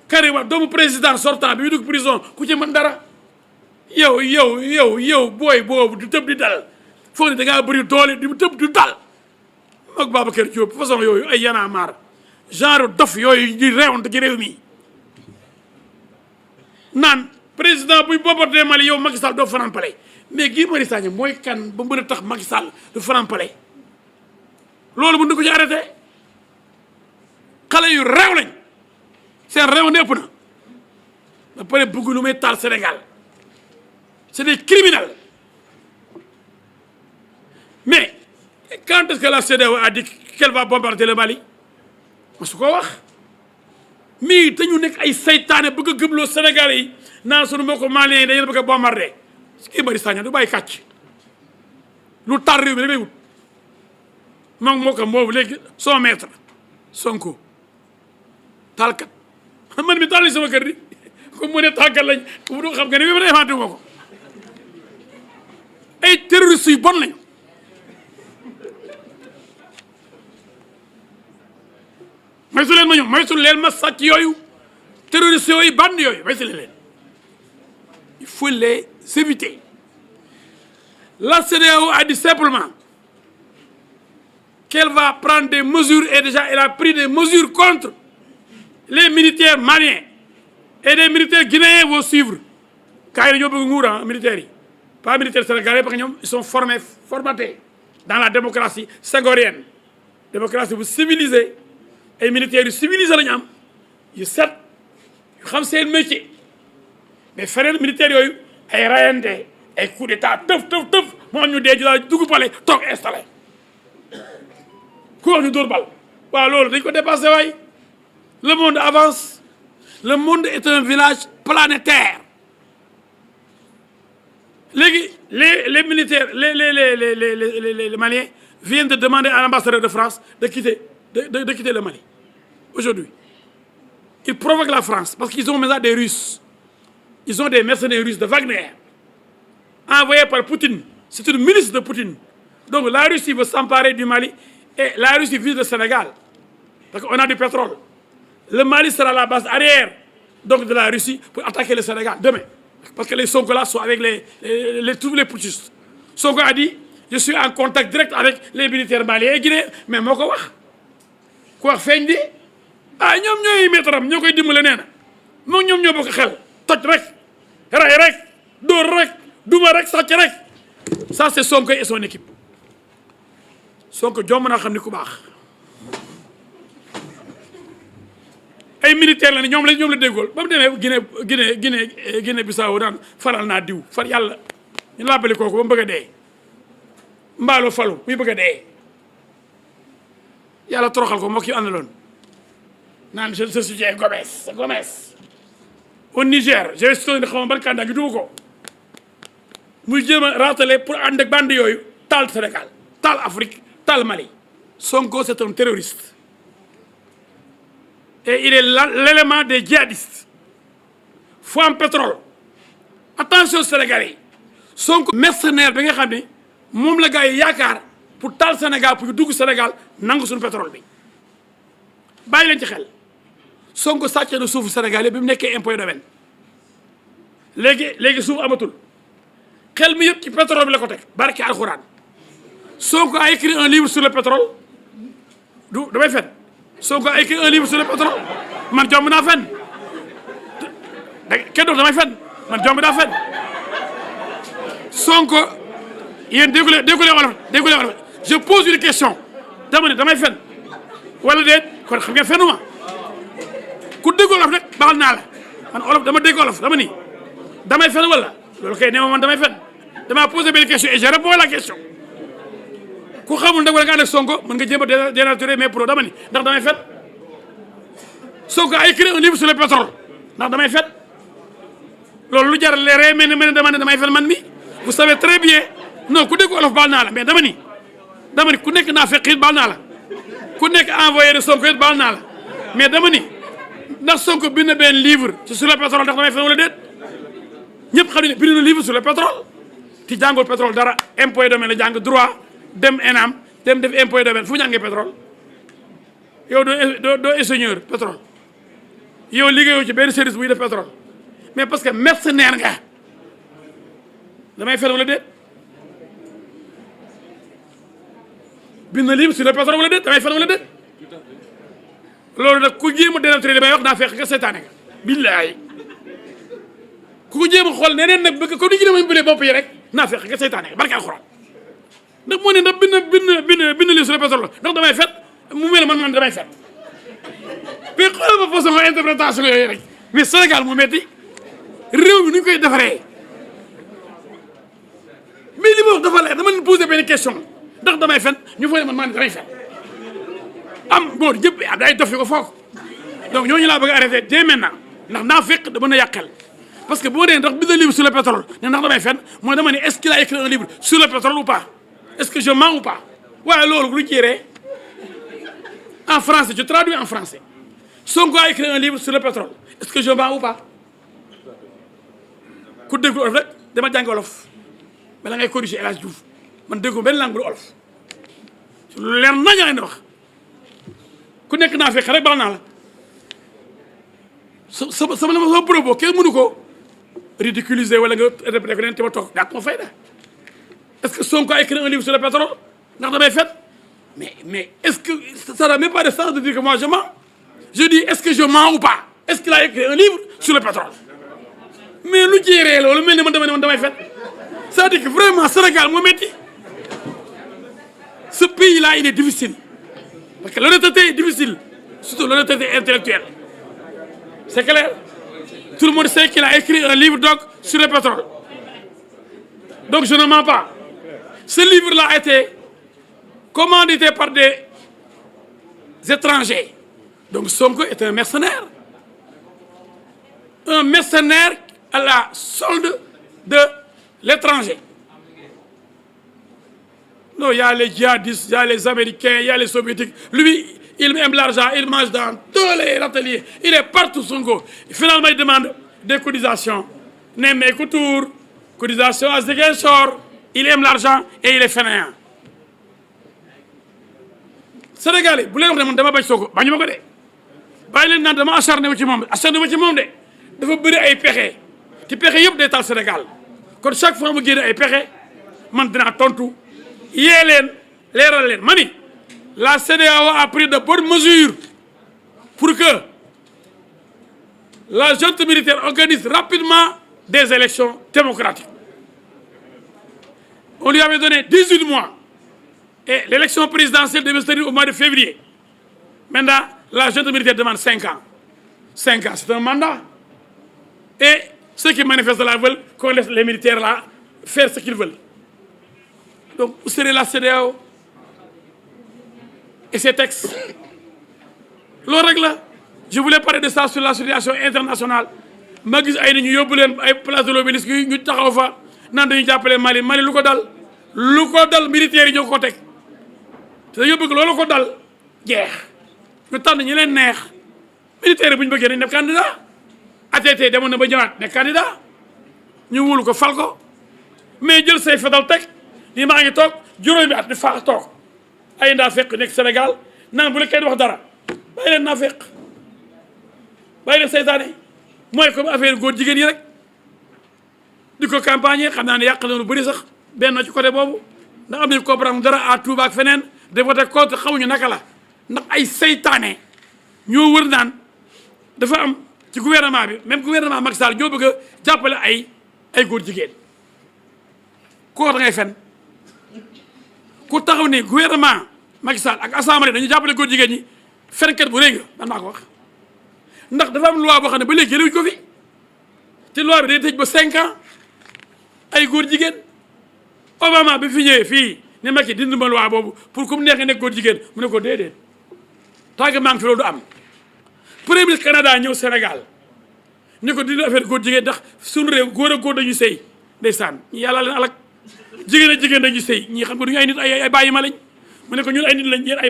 Karim Wade doomu président sortant bi muy dugg prison ku ci mën dara yow booy boobu du tëb di dal foog ne da ngaa bëri doole di tëb du dal ak Babacar Diop façon yooyu ay Y'en a marre genre dof yooyu di réewante ci réew mi naan président buy bombardé Mali yow Macky Sall doo fanaan palais mais Guy Marius Sagna mooy kan ba mën a tax Macky Sall du fanaan palais loolu mën na ko ci arrêté xale yu réew lañ seen réew népp na ba pare bëgg lu may taal Sénégal c'est des criminels mais quand est-ce que la CEDEAO a dit qu'elle va bombarder le Mali ma su ko wax mii te ñu nekk ay saytaane bëgg a gëmloo Sénégalais yi naan sunu mbokku Maliens yi dañu bëgg a bombarder Guy Marius Sagna du bàyyi kàcc lu tar réew mi rek lay wut moom moo ko moomu léegi son maître Sonko taalkat man mi taal sama kër di comme mu ne tàggat lañ du xam nga ne bi ma inventé moo ko ay terroristes yu bon lañ moytu leen ma ñoom moytu leen ma sàcc yooyu terroristes yooyu bande yooyu moytu leen il faut les éviter la CEDEAO a dit simplement qu'elle va prendre des mesures et déjà elle a pris des mesures contre les militaires maliens et les militaires guinéens vont suivre kaa yi dañoo bëgg nguur militaires yi pas militaires sénégalais parce que ñoom ils sont formatés dans la démocratie senghorienne démocratie bu civilisée ay militaires yu civilisé la ñu am yu set yu xam seen métier mais feneen militaires yooyu ay rayante ay coup d'état tëf moo am ñu dee ji daal dugg pale toog installé ku wax ñu dóor bal waaw loolu dañ ko dépassé waay le monde avance le monde est un village planétaire léegi les militaires les Maliens viennent de demander à l'ambassadeur de France de quitter le Mali aujourd'hui ils provoquent la France parce qu'ils ont maintenant des Russes ils ont des mercenaires russes de Wagner envoyés par Poutine c'est une milice de Poutine donc la Russie veut s'emparer du Mali et la Russie vise le Sénégal parce qu'on a du pétrole le Mali sera la base arrière donc de la Russie pour attaquer le Sénégal demain parce que les Sonko là sont avec tous les putschistes Sonko a dit je suis en contact direct avec les militaires maliens et guinéens mais moo ko wax ku wax feeñ di ñoom ñooy maître-am ñoo koy dimbale nee na moom ñoom ñoo bokk xel toj rek ray rek dóor rek duma rek sàcc rek ça c'est Sonko et son équipe Sonko jomb naa xam ni ku baax ay militaire la ne ñoom la déggool ba mu demee Guinée Bissau daan faral naa diw far yàlla ñu laabali kooku ba mu bëgg a dee mbaalo falu muy bëgg a dee yàlla toroxal ko moo ki àndaloon naan je soutiens Gomes au Niger j'ai soutenu xaw ma ban candidat gi dugg ko muy jéem a raatale pour ànd ak bande yooyu taal Sénégal taal Afrique taal Mali Sonko c'est un terroriste et il est l'élément des djihadistes faut am pétrole attention Sénégalais yi Sonko mercenaire bi nga xam ne moom la gars yi yaakaar pour taal Sénégal pour dugg Sénégal nangu suñu pétrole bi bàyyi leen ci xel Sonko sàcc na suufu Sénégal yi bi mu nekkee impôt domaine léegi suuf amatul xel mi yëpp ci pétrole bi la ko teg barke alxuraan Sonko a écrit un livre sur le pétrole damay fen Sonko a écrit un livre sur le pétrole man jomb naa fen kenn doon damay fen man jomb naa fen Sonko yéen déggulee wolof je pose une question dama ne damay fen wala déet kon xam ngeen fenuma ku dégg wolof rek baal naa la man olof dama dégg wolof dama ni damay fen wala loolu kay ne ma man damay fen dama posé benn question et je réponds à la question ku xamul nag wala nga ànd ak Sonko mën nga jéem a dénaturer mes propos dama ni ndax damay fen Sonko a écrit un livre sur le pétrole ndax damay fen loolu lu jar leeree mel ne dama ne damay fen man mi vous savez très bien non ku dégg wolof baal naa la mais dama ni ku nekk naa fekk it baal naa la ku nekk envoyé de Sonko it baal naa la mais dama ni ndax Sonko bind benn livre sur le pétrole ndax damay fen wala déet ñëpp xam ne bind na livre sur le pétrole ti jàngul pétrole dara impôt et domaine la jàng droit dem ENAM dem def impôt et domaine fu mu jàngee pétrole yow doo ingénieur pétrole yow liggéeyoo ci benn service buy def pétrole mais parce que mercenaire nga damay fen wala déet bind na livre sur le pétrole wala déet damay fen wala déet loolu nag ku jéem a dénaturer li may wax naa fekk nga seetaane nga billaay ku ko jéem a xool neneen nag bëgg comme ni ñu demee bële bopp yi rek naa fekk nga seetaane nga barke alxuraan ndax moo ne ndax bind livre sur le pétrole ndax damay fet mu mel man damay fet mais xoolal ma façon interprétation yooyu rek mais Sénégal mu metti réew mi nu ñu koy defaree mais li ma wax dafa leer dama leen posé benn question ndax damay fen ñu foog ne man damay fen am bon yëpp day dof yi ko foog donc ñooñu laa bëgg a arrêté dès maintenant ndax naa fekk da mën a yàqel parce que boo dee ndax bind livre sur le pétrole ne ndax damay fen mooy dama ne est-ce qu'il a écrit un livre sur le pétrole ou pas est-ce que je mens ou pas waaye loolu lu jiree en français je traduis en français Sonko a écrit un livre sur le pétrole est-ce que je mens ou pas ku déglu olof rek dama jàng olof bala ngay corriger El Hadj Diouf man déggu benn langue bu olof lu leer nañ leen di wax ku nekk naa fekk rek bal naa la sama propos kenn mënu ko ridiculiser wala nga répété ko leen te ma toog daa ko fay da est-ce que Sonko a écrit un livre sur le pétrole ndax damay fet mais est-ce que ça n'a même pas de sens de dire que moi je mens je dis est-ce que je mens ou pas est-ce qu'il a écrit un livre sur le pétrole mais lu jéeree loolu mel ni man damay fet c'est-à-dire que vraiment Sénégal moo métti ce pays-là il est difficile parce que l'honnêteté est difficile surtout l'honnêteté intellectuelle c'est clair tout le monde sait qu'il a écrit un livre donc sur le pétrole donc je ne mens pas ce livre-là a été commandité par des étrangers donc Sonko est un mercenaire à la solde de l'étranger. Non, il y a les djihadistes, il y a les Américains, il y a les Soviétiques. Lui, il aime l'argent, il mange dans tous les ateliers. Il est partout, Sonko. Finalement, il demande des cotisations. Némé Coutour, cotisation à Ziguinchor. Il aime l'argent et il est fainéant. Sénégalais, bu leen wax ne man dama bañ Sonko bañu ma ko de bàyyi leen naan dama acharné wu ci moom de dafa bëri ay pexe te pexe yëpp day taal Sénégal kon chaque fois mu génne ay pexe man dinaa tontu yee leen leeral leen ma ni la CEDEAO a pris de bonnes mesures pour que la junte militaire organise rapidement des élections démocratiques. On lui avait donné 18 mois et l'élection présidentielle devait se tenir au mois de février. Maintenant, la junte militaire demande 5 ans. 5 ans, c'est un mandat. Et ceux qui manifestent là veulent qu'on laisse les militaires là faire ce qu'ils veulent. Donc, où serait la CEDEAO et ses textes? Le règle, je voulais parler de ça sur la situation internationale. Ma gis ay nit ñu yóbbu leen ay place de l'Obélisque ñu taxaw fa naan dañuy jàppale Mali lu ko dal militaires yi ñoo ko teg te dañoo bëgg loolu ko dal jeex ñu tànn ñi leen neex militaires yi bu ñu bëggee dañ def candidat ATT demoon na ba ñëwaat ne candidat ñu wóolu ko fal ko mais jël say fetal teg nii maa ngi toog juróomi at di faax toog ay ndaa fekk nekk Sénégal naan bu la kenn wax dara bàyyi leen naa fekk bàyyi leen seytaane mooy comme affaire góor jigéen yi rek di ko campagne xam naa ne yàq na lu bëri sax benn ci côté boobu ndax am nañu comprendre dara à Touba ak feneen de voté contre xamuñu naka la ndax ay seytaane ñoo wër naan dafa am ci gouvernement bi même gouvernement Macky Sall ñoo bëgg a jàppale ay góor jigéen koo da ngay fen ku taxaw ne gouvernement Macky Sall ak assemblée dañu jàppale góor jigéen ñi fenkat bu rëy nga man maa ko wax ndax dafa am loi boo xam ne ba léegi jëlewuñ ko fi te loi bi day tëj ba 5 ans ay góor jigéen Obama bi fi ñëwee fii ne Macky dindi ma loi boobu pour ku mu neex nga nekk góor jigéen mu ne ko déedéet tant que maa ngi fi loolu du am premier ministre Canada ñëw Sénégal ni ko dindi affaire góor jigéen ndax suñu réew góor ak góor dañuy sëy ndeysaan ñi yàlla leen alak jigéen ak jigéen dañuy sëy ñii xam nga duñu ay nit ay bàyyi ma lañ mu ne ko ñun ay nit lañ yéen ay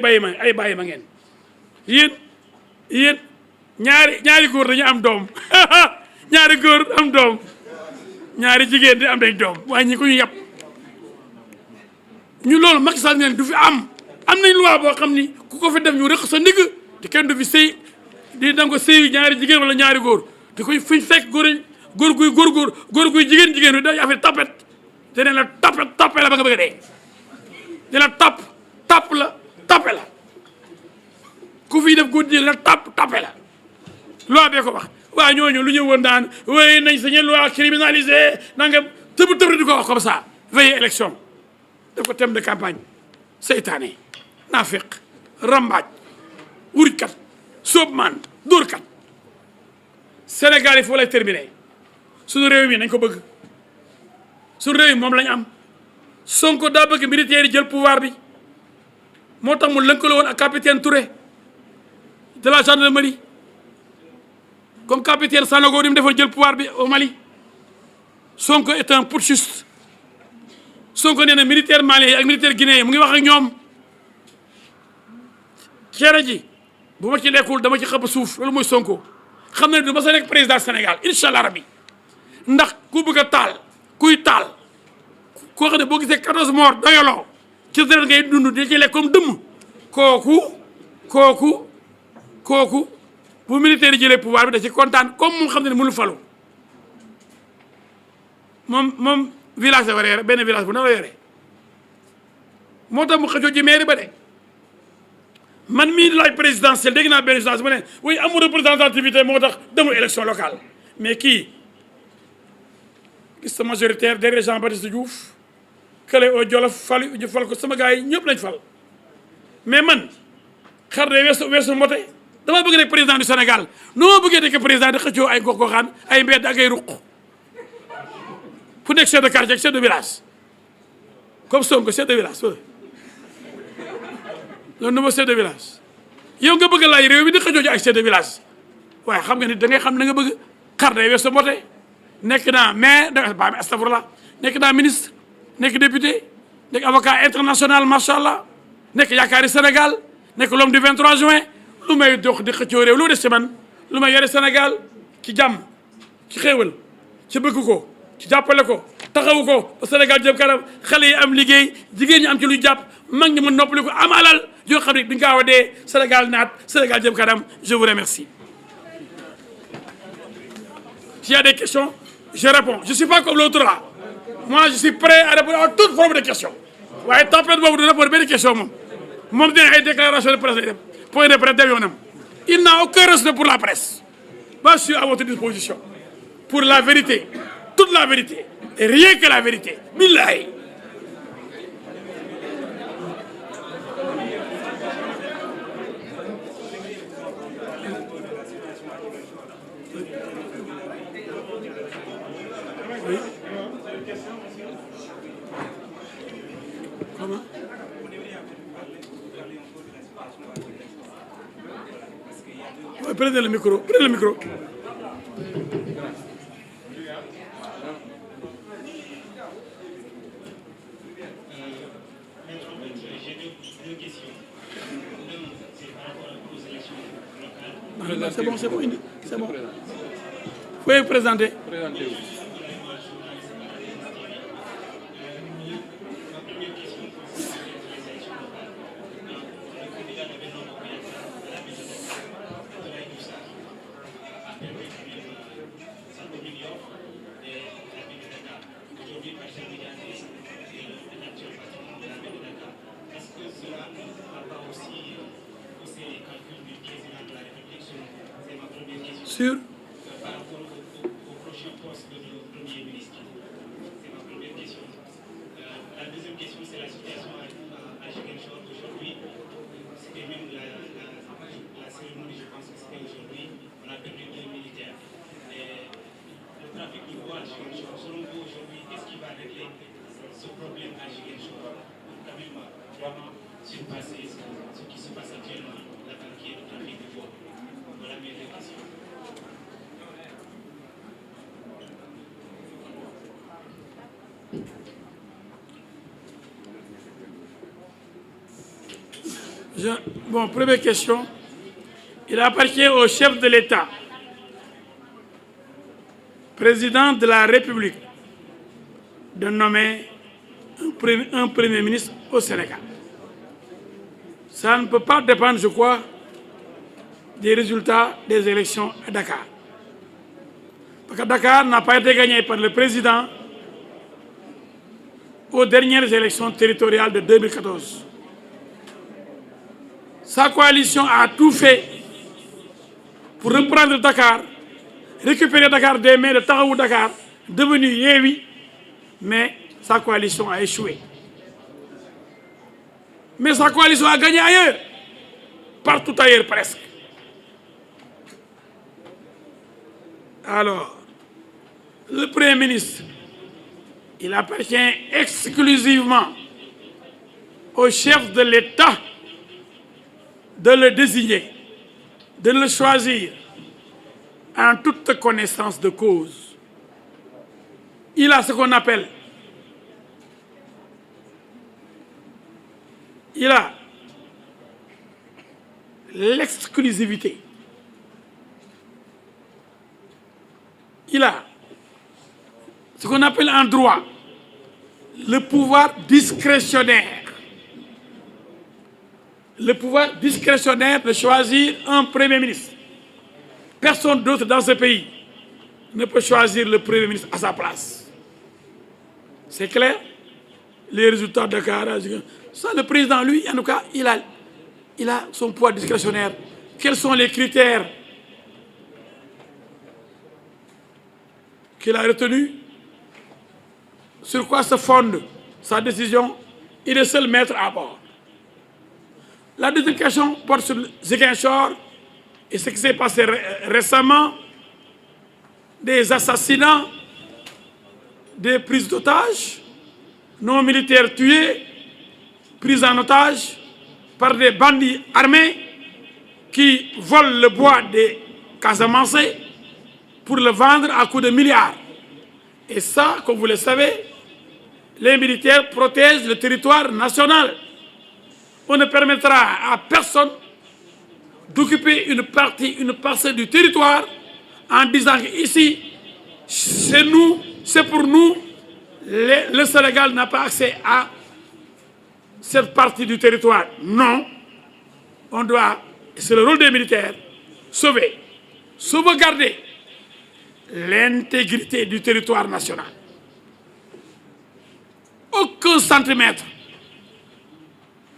bàyyi ma ngeen yéen ñaari góor dañu am doom ñaari góor am doom ñaari jigéen di am dañ doom waaye ñi ko ñu yàpp ñu loolu Macky Sall neen du fi am nañ loi boo xam ni ku ko fi def ñu rëq sa ndigg te kenn du fi sëy di danga ko sëy ñaari jigéen wala ñaari góor te koy fuñ fekk góor guy jigéen day affaire tapet te ne la tapet la ba nga bëgg a dee dina tap tàpp la tappe la ku fi def guddi la tappe la loi bee ko wax waaye ñooñu lu ñu woon daan oui nañ sañe loi criminalisée nanga tëb di ko wax comme ça veille élection def ko thème de campagne seytaane naafeq rambaaj wurkat sóobmaan dóorkat Sénégal il faut lay terminer suñu réew mi nañ ko bëgg suñu réew mi moom lañ am Sonko daa bëgg militaires yi jël pouvoir bi moo tax mu lëkkaloo woon ak capitaine Touré de la gendarmerie comme capitaine Sanogo di mu defoon jël pouvoir bi au Mali Sonko est un putschiste Sonko nee na militaire malien yi ak militaire guinéen yi mu ngi wax ak ñoom cere ji bu ma ci lekkul dama ci xëpp suuf loolu mooy Sonko xam na ne du ma sa nekk président Sénégal incha allah rabbi ndax ku bëgg a taal kuy taal koo xam ne boo gisee 14 morts doyaloo ci deret ngay dund di ci lekk comme dëmm kooku bu militaire yi jëlee pouvoir bi da ci kontaan comme moom xam ne mënul falu moom village la war a yore benn village bu na la yore moo tax mu xëccoo ci mairie ba de man mii laaj présidentielle dégg naa benn journaliste mu ne oui amul représentativité moo tax demul élection locale mais kii liste majoritaire derrière Jean-Baptiste Diouf kële au Jolof fal ko sama gars yi ñëpp lañ fal mais man xar de weesu mbote dama bëgg nekk président du Sénégal nu ma bëggee nekk président di xëccoo ay gox-goxaan ay mbedd ak ay ruq fu nekk chef de quartier ak chef de village comme Sonko chef de village le nouveau chef de village yow nga bëgg laaj réew mi di xëccoo ci ay chef de village waaye xam nga ni da ngay xam na nga bëgg xar day weesu mbote nekk naa maire ba astafurlah nekk naa ministre nekk député nekk avocat international macha allah nekk yaakaari Sénégal nekk l'homme du 23 juin lu may dox di xëccoo réew lu des ci man lu may yore Sénégal ci jàmm ci xéewal ci bëgg ko ci jàppale ko taxawu ko ba Sénégal jëm kanam xale yi am liggéey jigéen ñi am ci lu jàpp mag ñi mën noppali ko am alal yoo xam ne bi nga gaaw a dee Sénégal naat Sénégal jëm kanam je vous remercie. S'il y a des questions je réponds je suis pas comme l'autre là moi je suis prêt à répondre à toute forme de questions waaye tempête boobu du répondre benn question moom dina ay déclaration de presse lay def point de presse dem yoonam il n'a aucun respect pour la presse moi je suis à votre disposition pour la vérité toute la vérité et rien que la vérité billahi. Comment? Ouais, prenez le micro, prenez le micro. C'est bon, c'est bon, c'est bon. Vous pouvez vous présenter. Sur par rapport au prochain poste de Premier ministre. C'est ma première question. La deuxième question, c'est la situation à Ziguinchor aujourd'hui. C'était même la cérémonie, je pense que c'était aujourd'hui. On a perdu 2 militaires. Et le trafic du bois à Ziguinchor, selon vous aujourd'hui, qu'est-ce qui va régler ce problème à Ziguinchor pour quand même vraiment surpasser ce qui se passe actuellement, la banquière du trafic du bois? Voilà mes 2 questions. Bon, première question. Il appartient au chef de l'État, président de la République, de nommer un premier ministre au Sénégal. Ça ne peut pas dépendre, je crois, des résultats des élections à Dakar. Parce que Dakar n'a pas été gagné par le président aux dernières élections territoriales de 2014. Sa coalition a tout fait pour reprendre Dakar, récupérer Dakar des mains de Taxawu Dakar, devenu Yewwi, mais sa coalition a échoué. Mais sa coalition a gagné ailleurs, partout ailleurs presque. Alors, le Premier ministre, il appartient exclusivement au chef de l'État de le désigner, de le choisir en toute connaissance de cause. Il a ce qu'on appelle, il a l'exclusivité. Il a ce qu'on appelle en droit le pouvoir discrétionnaire. Le pouvoir discrétionnaire de choisir un Premier ministre. Personne d'autre dans ce pays ne peut choisir le Premier ministre à sa place. C'est clair? Les résultats de Dakar, ça, le président, lui, en tout cas, il a son pouvoir discrétionnaire. Quels sont les critères qu'il a retenus? Sur quoi se fonde sa décision? Il est seul maître à bord. La deuxième question porte sur Ziguinchor et ce qui s'est passé récemment, des assassinats, des prises d'otages, non militaires tués, pris en otage par des bandits armés qui volent le bois des Casamançais pour le vendre à coups de milliards. Et ça, comme vous le savez, les militaires protègent le territoire national. On ne permettra à personne d'occuper une parcelle du territoire en disant qu'ici, c'est nous, c'est pour nous, le Sénégal n'a pas accès à cette partie du territoire. Non, on doit, c'est le rôle des militaires, sauvegarder l'intégrité du territoire national. Aucun centimètre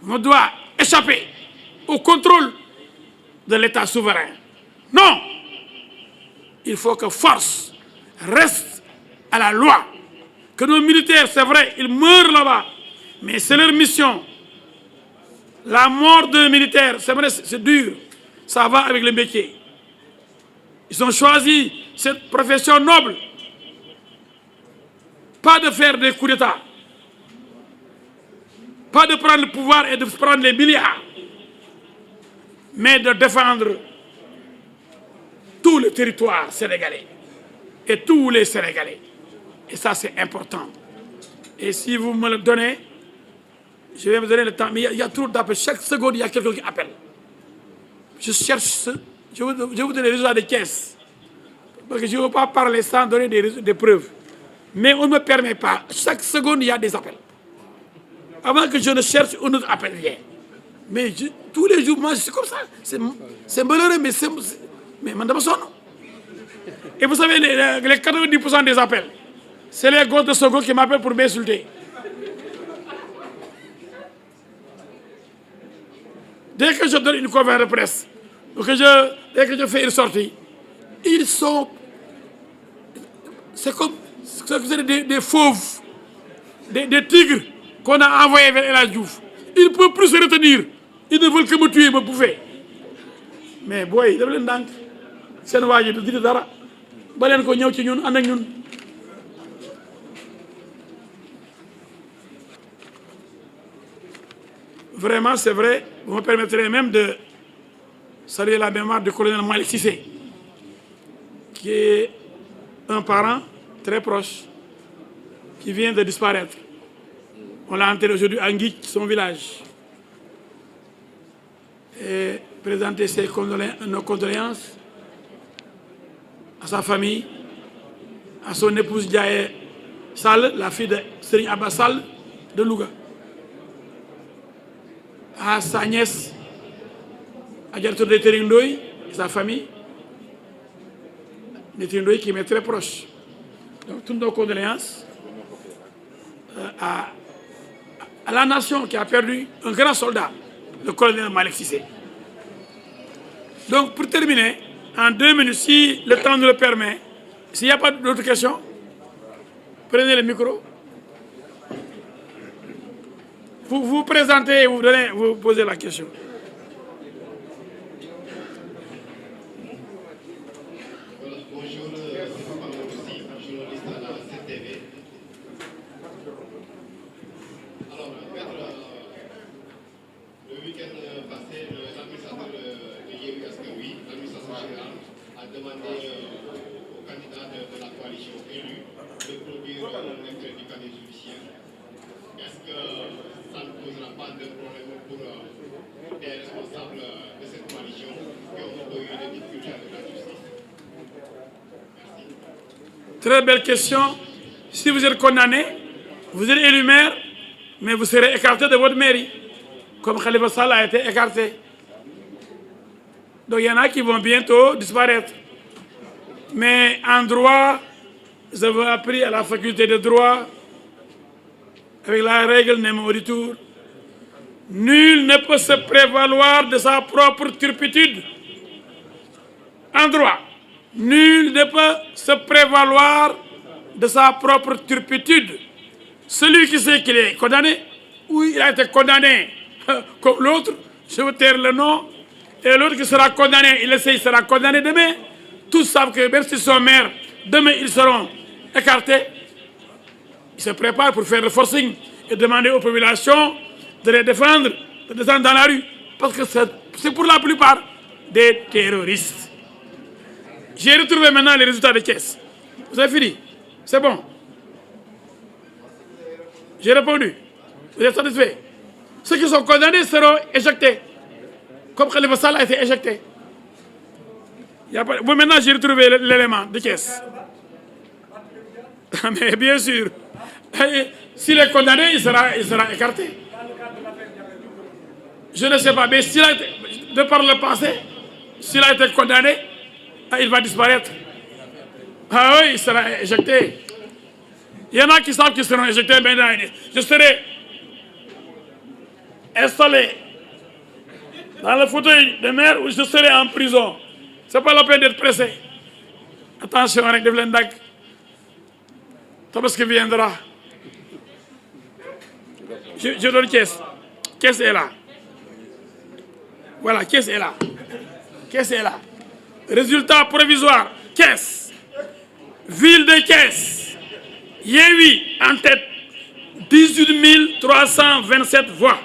ne doit échapper au contrôle de l'État souverain. Non! Il faut que force reste à la loi. Que nos militaires, c'est vrai, ils meurent là-bas, mais c'est leur mission. La mort d'un militaire, c'est vrai, c'est dur. Ça va avec le métier. Ils ont choisi cette profession noble. Pas de faire des coups d'État. Pas de prendre le pouvoir et de prendre les milliards, mais de défendre tout le territoire sénégalais et tous les Sénégalais. Et ça, c'est important. Et si vous me le donnez, je vais me donner le temps. Mais il y a trop d'appels. Chaque seconde, il y a quelqu'un qui appelle. Je cherche, je vais vous donner les résultats des caisses. Parce que je ne veux pas parler sans donner des preuves. Mais on ne me permet pas. Chaque seconde, il y a des appels. Avant que je ne cherche, on nous appelle rien. Mais tous les jours, moi, c'est comme ça. C'est malheureux, mais madame sonne. Et vous savez, les 90% des appels, c'est les gosses de Sogo qui m'appellent pour m'insulter. Dès que je donne une conférence de presse, dès que je fais une sortie, ils sont... C'est comme des fauves, des tigres qu'on a envoyés vers El Hadj Diouf. Ils ne peuvent plus se retenir. Ils ne veulent que me tuer, me bouffer. Mais boy, daf leen ndànk seen waa ji du di dara ba leen ko ñëw ci ñun ànd ak ñun. Vraiment, c'est vrai, vous me permettrez même de saluer la mémoire du colonel Malick Cissé, qui est un parent très proche, qui vient de disparaître. On l'a enterré aujourd'hui à Nguitch, son village. Et présenter nos condoléances à sa famille, à son épouse Diaye Sall, la fille de Serigne Abba Sall de Louga, à sa nièce Adjaratou Ndeye Ndoye et sa famille, Ndeye Ndoye qui m'est très proche. Donc toutes nos condoléances à la nation qui a perdu un grand soldat, le colonel Malick Cissé. Donc, pour terminer, en 2 minutes, si le temps nous le permet, s'il n'y a pas d'autres questions, prenez le micro. Vous vous présentez et vous posez la question. Bonjour, c'est Papa Moussi, journaliste à la CTV. Alors, le week-end passé, l'administrateur de Yewwi Askan Wi, l'administration générale, a demandé aux candidats de la coalition élue de produire un extrait du casier judiciaire. Est-ce que ça ne posera pas de problème pour les responsables de cette coalition qui ont eu des difficultés avec la justice? Très belle question. Si vous êtes condamné, vous êtes élu maire, mais vous serez écarté de votre mairie, comme Khalifa Sall a été écarté. Donc il y en a qui vont bientôt disparaître. Mais en droit, vous avez appris à la faculté de droit, avec la règle nemo auditur, nul ne peut se prévaloir de sa propre turpitude. En droit, nul ne peut se prévaloir de sa propre turpitude. Celui qui sait qu'il est condamné, ou il a été condamné comme l'autre, je veux taire le nom, et l'autre qui sera condamné, il sera condamné demain. Tous savent que même s'ils sont maires, demain ils seront écartés. Ils se préparent pour faire le forcing et demander aux populations de les défendre, de descendre dans la rue, parce que c'est pour la plupart des terroristes. J'ai retrouvé maintenant les résultats de caisse. Vous avez fini? C'est bon? J'ai répondu. Vous êtes satisfait? Ceux qui sont condamnés seront éjectés, comme Khalifa Sall a été éjecté. Bon, maintenant j'ai retrouvé l'élément de caisse. Mais bien sûr, s'il est condamné, il sera écarté. Je ne sais pas, mais s'il a été, de par le passé, s'il a été condamné, il va disparaître. Ah oui, il sera éjecté. Il y en a qui savent qu'ils seront éjectés maintenant. Je serai installé dans le fauteuil de maire ou je serai en prison. Ce n'est pas la peine d'être pressé. Attention avec Devlendag. Tabaski viendra. Je donne caisse. Caisse est là. Voilà, caisse est là. Caisse est là. Résultat provisoire. Caisse. Ville de Caisse. Yewwi en tête. 18 327 voix.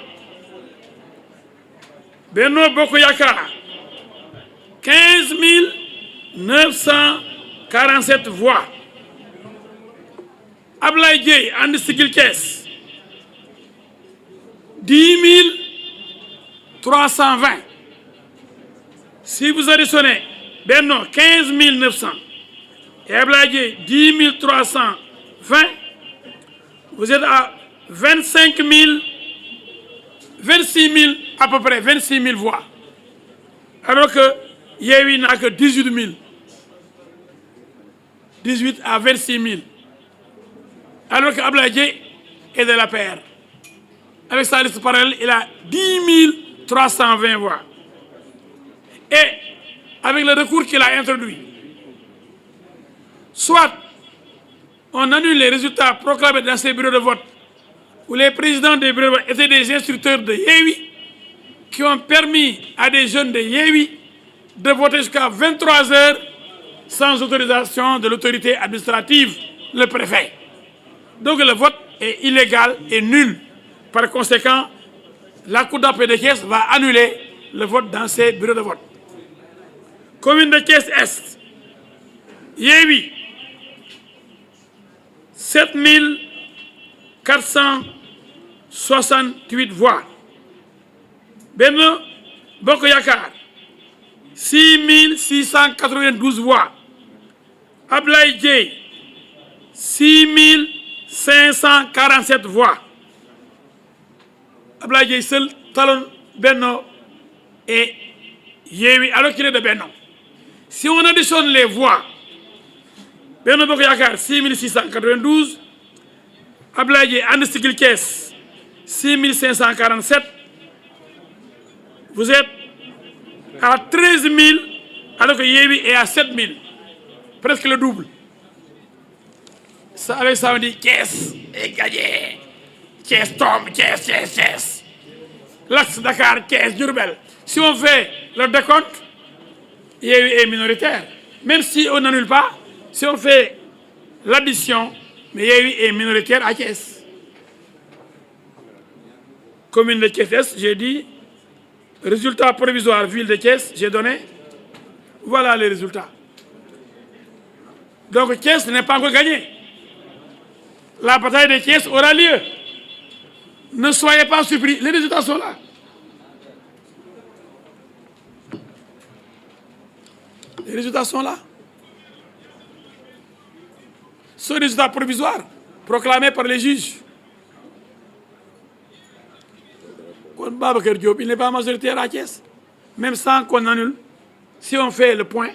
Benno Bokk Yakaar. 15 947 voix. Ablaye Dièye And Siggil Thiès 10 320. Si vous additionnez Benno 15 900 et Ablaye Dièye 10 320, vous êtes à 26 000 à peu près 26 000 voix. Alors que Yewwi n'a que 18 000. 18 à 26 000. Alors que Ablaye Dièye est de la paire. Avec sa liste parallèle, il a 10 320 voix. Et avec le recours qu'il a introduit, soit on annule les résultats proclamés dans ces bureaux de vote, où les présidents des bureaux de vote étaient des instructeurs de Yewwi, qui ont permis à des jeunes de Yewwi de voter jusqu'à 23 heures sans autorisation de l'autorité administrative, le préfet. Donc le vote est illégal et nul. Par conséquent, la Cour d'appel de Thiès va annuler le vote dans ces bureaux de vote. Commune de Thiès-Est, Yewwi, 7 468 voix. Benno Bokk Yakaar, 6 692 voix. Ablaye Dièye, 6 547 voix. Ablaye Dièye seul talonne Benno et Yewwi alors qu'il est de Benno. Si on additionne les voix, Benno Bokk Yakaar 6 692, Ablaye Dièye And Siggil Thiès 6 547, vous êtes à 13 000, alors que Yéwi est à 7 000. Presque le double. Ça, avec ça, on dit Thiès est gagné. Thiès tombe, Thiès. L'axe Dakar, Thiès, Diourbel. Si on fait le décompte, Yéwi est minoritaire. Même si on n'annule pas, si on fait l'addition, mais Yéwi est minoritaire à Thiès. Commune de Thiès, j'ai dit, résultat provisoire, ville de Thiès, j'ai donné. Voilà les résultats. Donc Thiès n'est pas encore gagné. La bataille de Thiès aura lieu. Ne soyez pas surpris, les résultats sont là. Les résultats sont là. Ce résultat provisoire, proclamé par les juges. Babacar Diop, il n'est pas majoritaire à Thiès. Même sans qu'on annule, si on fait le point,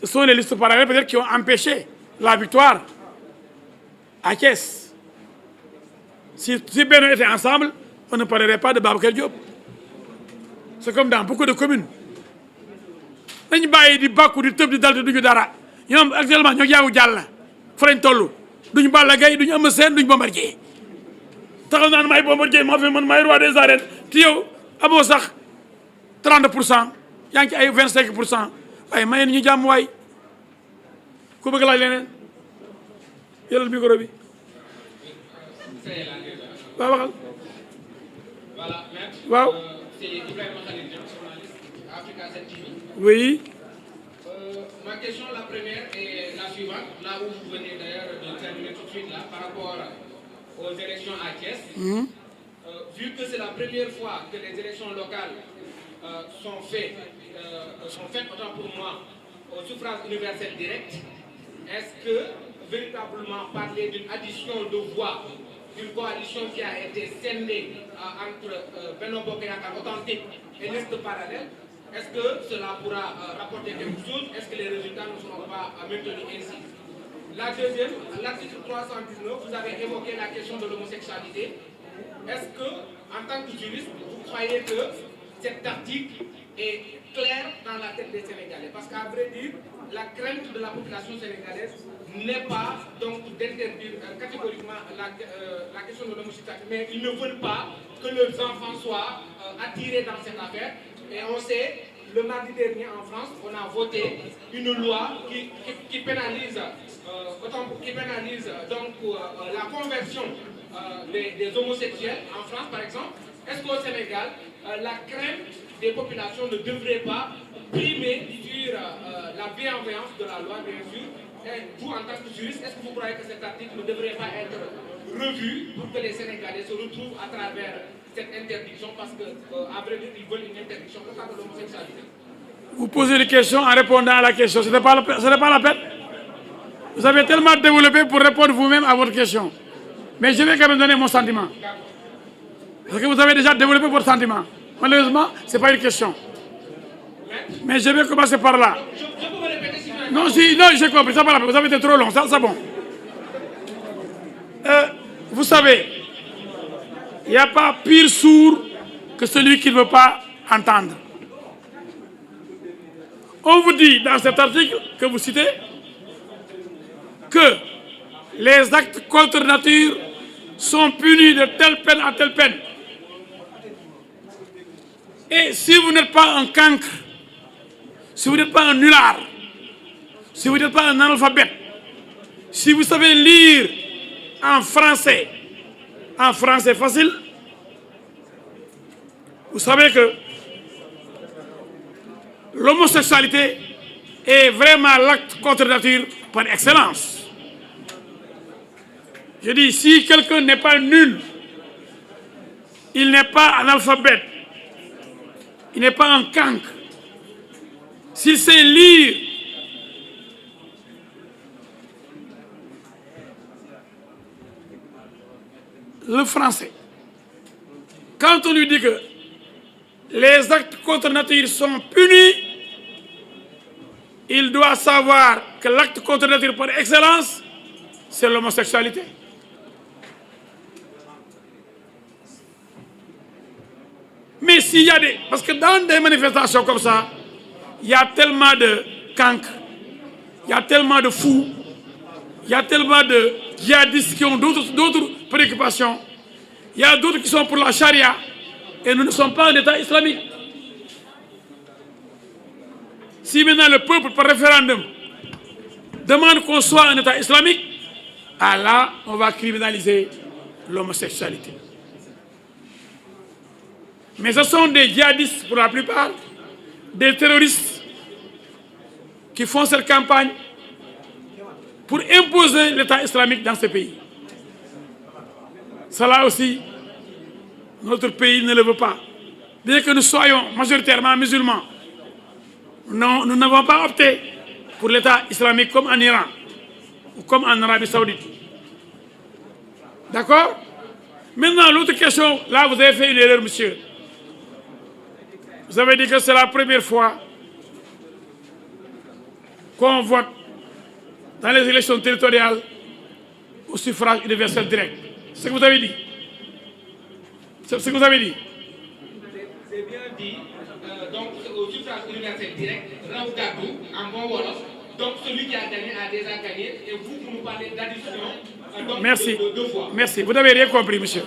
ce sont les listes parallèles peut-être qui ont empêché la victoire à Thiès. Si Beno était ensemble, on ne parlerait pas de Babacar Diop. C'est comme dans beaucoup de communes. Dañu bàyyi di bàkku di tëb di dal te duñu dara ñoom actuellement ñoo jaagu jàll na fa lañ toll duñu Balla Gaye duñu Eumeu Sène duñu Bombardier taxaw naan may Bombardier moo fi man may roi des arènes te yow amoo sax 30%, yaa ngi ci ay 25%. waaye may ñu jàmm waay ku bëgg laaj leneen yëlal micro bi waaw waxal waaw oui. Ma question, la première, est la suivante, là où vous venez d'ailleurs de terminer tout de suite là, par rapport aux élections à Thiès. Vu que c'est la première fois que les élections locales sont faites, autant pour moi, au suffrage universel direct, est-ce que véritablement parler d'une addition de voix, d'une coalition qui a été scindée entre Benno Bokk Yakaar authentique et liste parallèle, est-ce que cela pourra rapporter quelque chose? Est-ce que les résultats ne seront pas maintenus ainsi? La deuxième, l'article 319, vous avez évoqué la question de l'homosexualité. Est-ce que, en tant que juriste, vous croyez que cet article est clair dans la tête des Sénégalais? Parce qu'à vrai dire, la crainte de la population sénégalaise n'est pas donc d'interdire catégoriquement la question de l'homosexualité, mais ils ne veulent pas que leurs enfants soient attirés dans cette affaire. Et on sait, le mardi dernier en France, on a voté une loi qui pénalise, donc la conversion des homosexuels en France, par exemple. Est-ce qu'au Sénégal, la crainte des populations ne devrait pas primer sur la bienveillance de la loi, bien sûr? Et vous, en tant que juriste, est-ce que vous croyez que cet article ne devrait pas être revu pour que les Sénégalais se retrouvent à travers cette interdiction, parce que, à vrai dire, ils veulent une interdiction totale de l'homosexualité? Vous posez des questions en répondant à la question. Ce n'est pas la peine. Vous avez tellement développé pour répondre vous-même à votre question. Mais je vais quand même donner mon sentiment. Parce que vous avez déjà développé votre sentiment. Malheureusement, ce n'est pas une question. Mais je vais commencer par là. Je peux me répéter si vous... Non, j'ai compris. Ça, pas la peine. Vous avez été trop long. Ça, c'est bon. Vous savez, il n'y a pas pire sourd que celui qui ne veut pas entendre. On vous dit dans cet article que vous citez que les actes contre nature sont punis de telle peine à telle peine. Et si vous n'êtes pas un cancre, si vous n'êtes pas un nulard, si vous n'êtes pas un analphabète, si vous savez lire en français facile, vous savez que l'homosexualité est vraiment l'acte contre nature par excellence. Je dis, si quelqu'un n'est pas nul, il n'est pas analphabète, il n'est pas un cancre, s'il sait lire le français, quand on lui dit que les actes contre nature sont punis, il doit savoir que l'acte contre nature par excellence, c'est l'homosexualité. Mais s'il y a des... Parce que dans des manifestations comme ça, il y a tellement de cancres, il y a tellement de fous, il y a tellement de djihadistes qui ont d'autres préoccupations. Il y a d'autres qui sont pour la charia. Et nous ne sommes pas un État islamique. Si maintenant le peuple, par référendum, demande qu'on soit un État islamique, ah là, on va criminaliser l'homosexualité. Mais ce sont des djihadistes, pour la plupart, des terroristes qui font cette campagne pour imposer l'État islamique dans ce pays. Cela aussi, notre pays ne le veut pas. Bien que nous soyons majoritairement musulmans, non, nous n'avons pas opté pour l'État islamique comme en Iran ou comme en Arabie Saoudite. D'accord? Maintenant, l'autre question, là vous avez fait une erreur, monsieur. Vous avez dit que c'est la première fois qu'on vote dans les élections territoriales au suffrage universel direct. C'est ce que vous avez dit. C'est ce que vous avez dit. C'est bien dit. Donc, au suffrage universel direct, Raoult Gadou, en bon wolof. Donc, celui qui a gagné a déjà gagné. Et vous nous parlez d'addition. Merci. De deux fois. Merci. Vous n'avez rien compris, monsieur.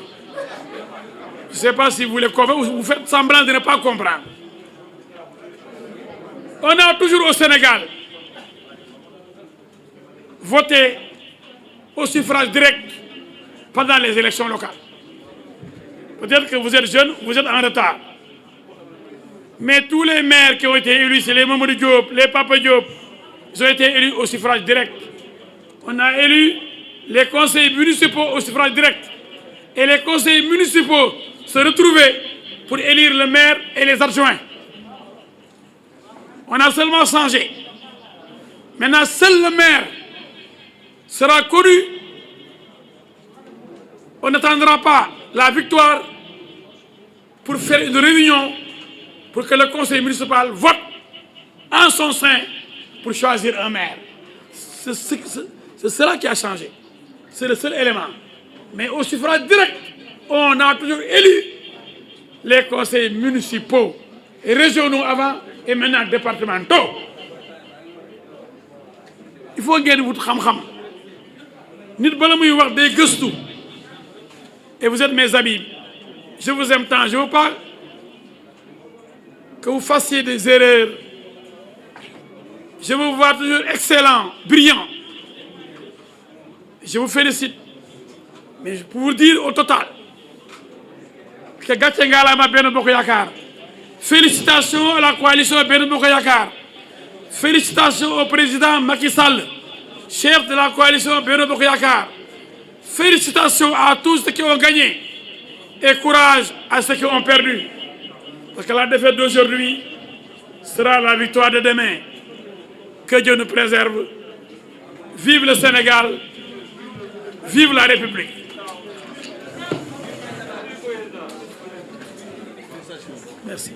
Je ne sais pas si vous voulez comprendre ou vous faites semblant de ne pas comprendre. On a toujours au Sénégal voté au suffrage direct pendant les élections locales. Peut-être que vous êtes jeune, vous êtes en retard. Mais tous les maires qui ont été élus, c'est les Mamadou Diop, les Papa Diop, ils ont été élus au suffrage direct. On a élu les conseils municipaux au suffrage direct. Et les conseils municipaux se retrouvaient pour élire le maire et les adjoints. On a seulement changé. Maintenant, seul le maire sera connu. On n'attendra pas la victoire pour faire une réunion pour que le conseil municipal vote en son sein pour choisir un maire. C'est cela qui a changé. C'est le seul élément. Mais au suffrage direct, on a toujours élu les conseils municipaux et régionaux avant et maintenant départementaux. Il faut que vous xam-xam. Nit bala muy wax day gëstu. Et vous êtes mes amis. Je vous aime tant. Je ne veux pas que vous fassiez des erreurs. Je vous vois toujours excellent, brillant. Je vous félicite. Mais pour vous dire au total que Gatché Ngalama Benno Bokk Yakaar. Félicitations à la coalition Benno Bokk Yakaar. Félicitations au président Macky Sall, chef de la coalition Benno Bokk Yakaar. Félicitations à tous ceux qui ont gagné et courage à ceux qui ont perdu. Parce que la défaite d'aujourd'hui sera la victoire de demain. Que Dieu nous préserve. Vive le Sénégal. Vive la République. Merci.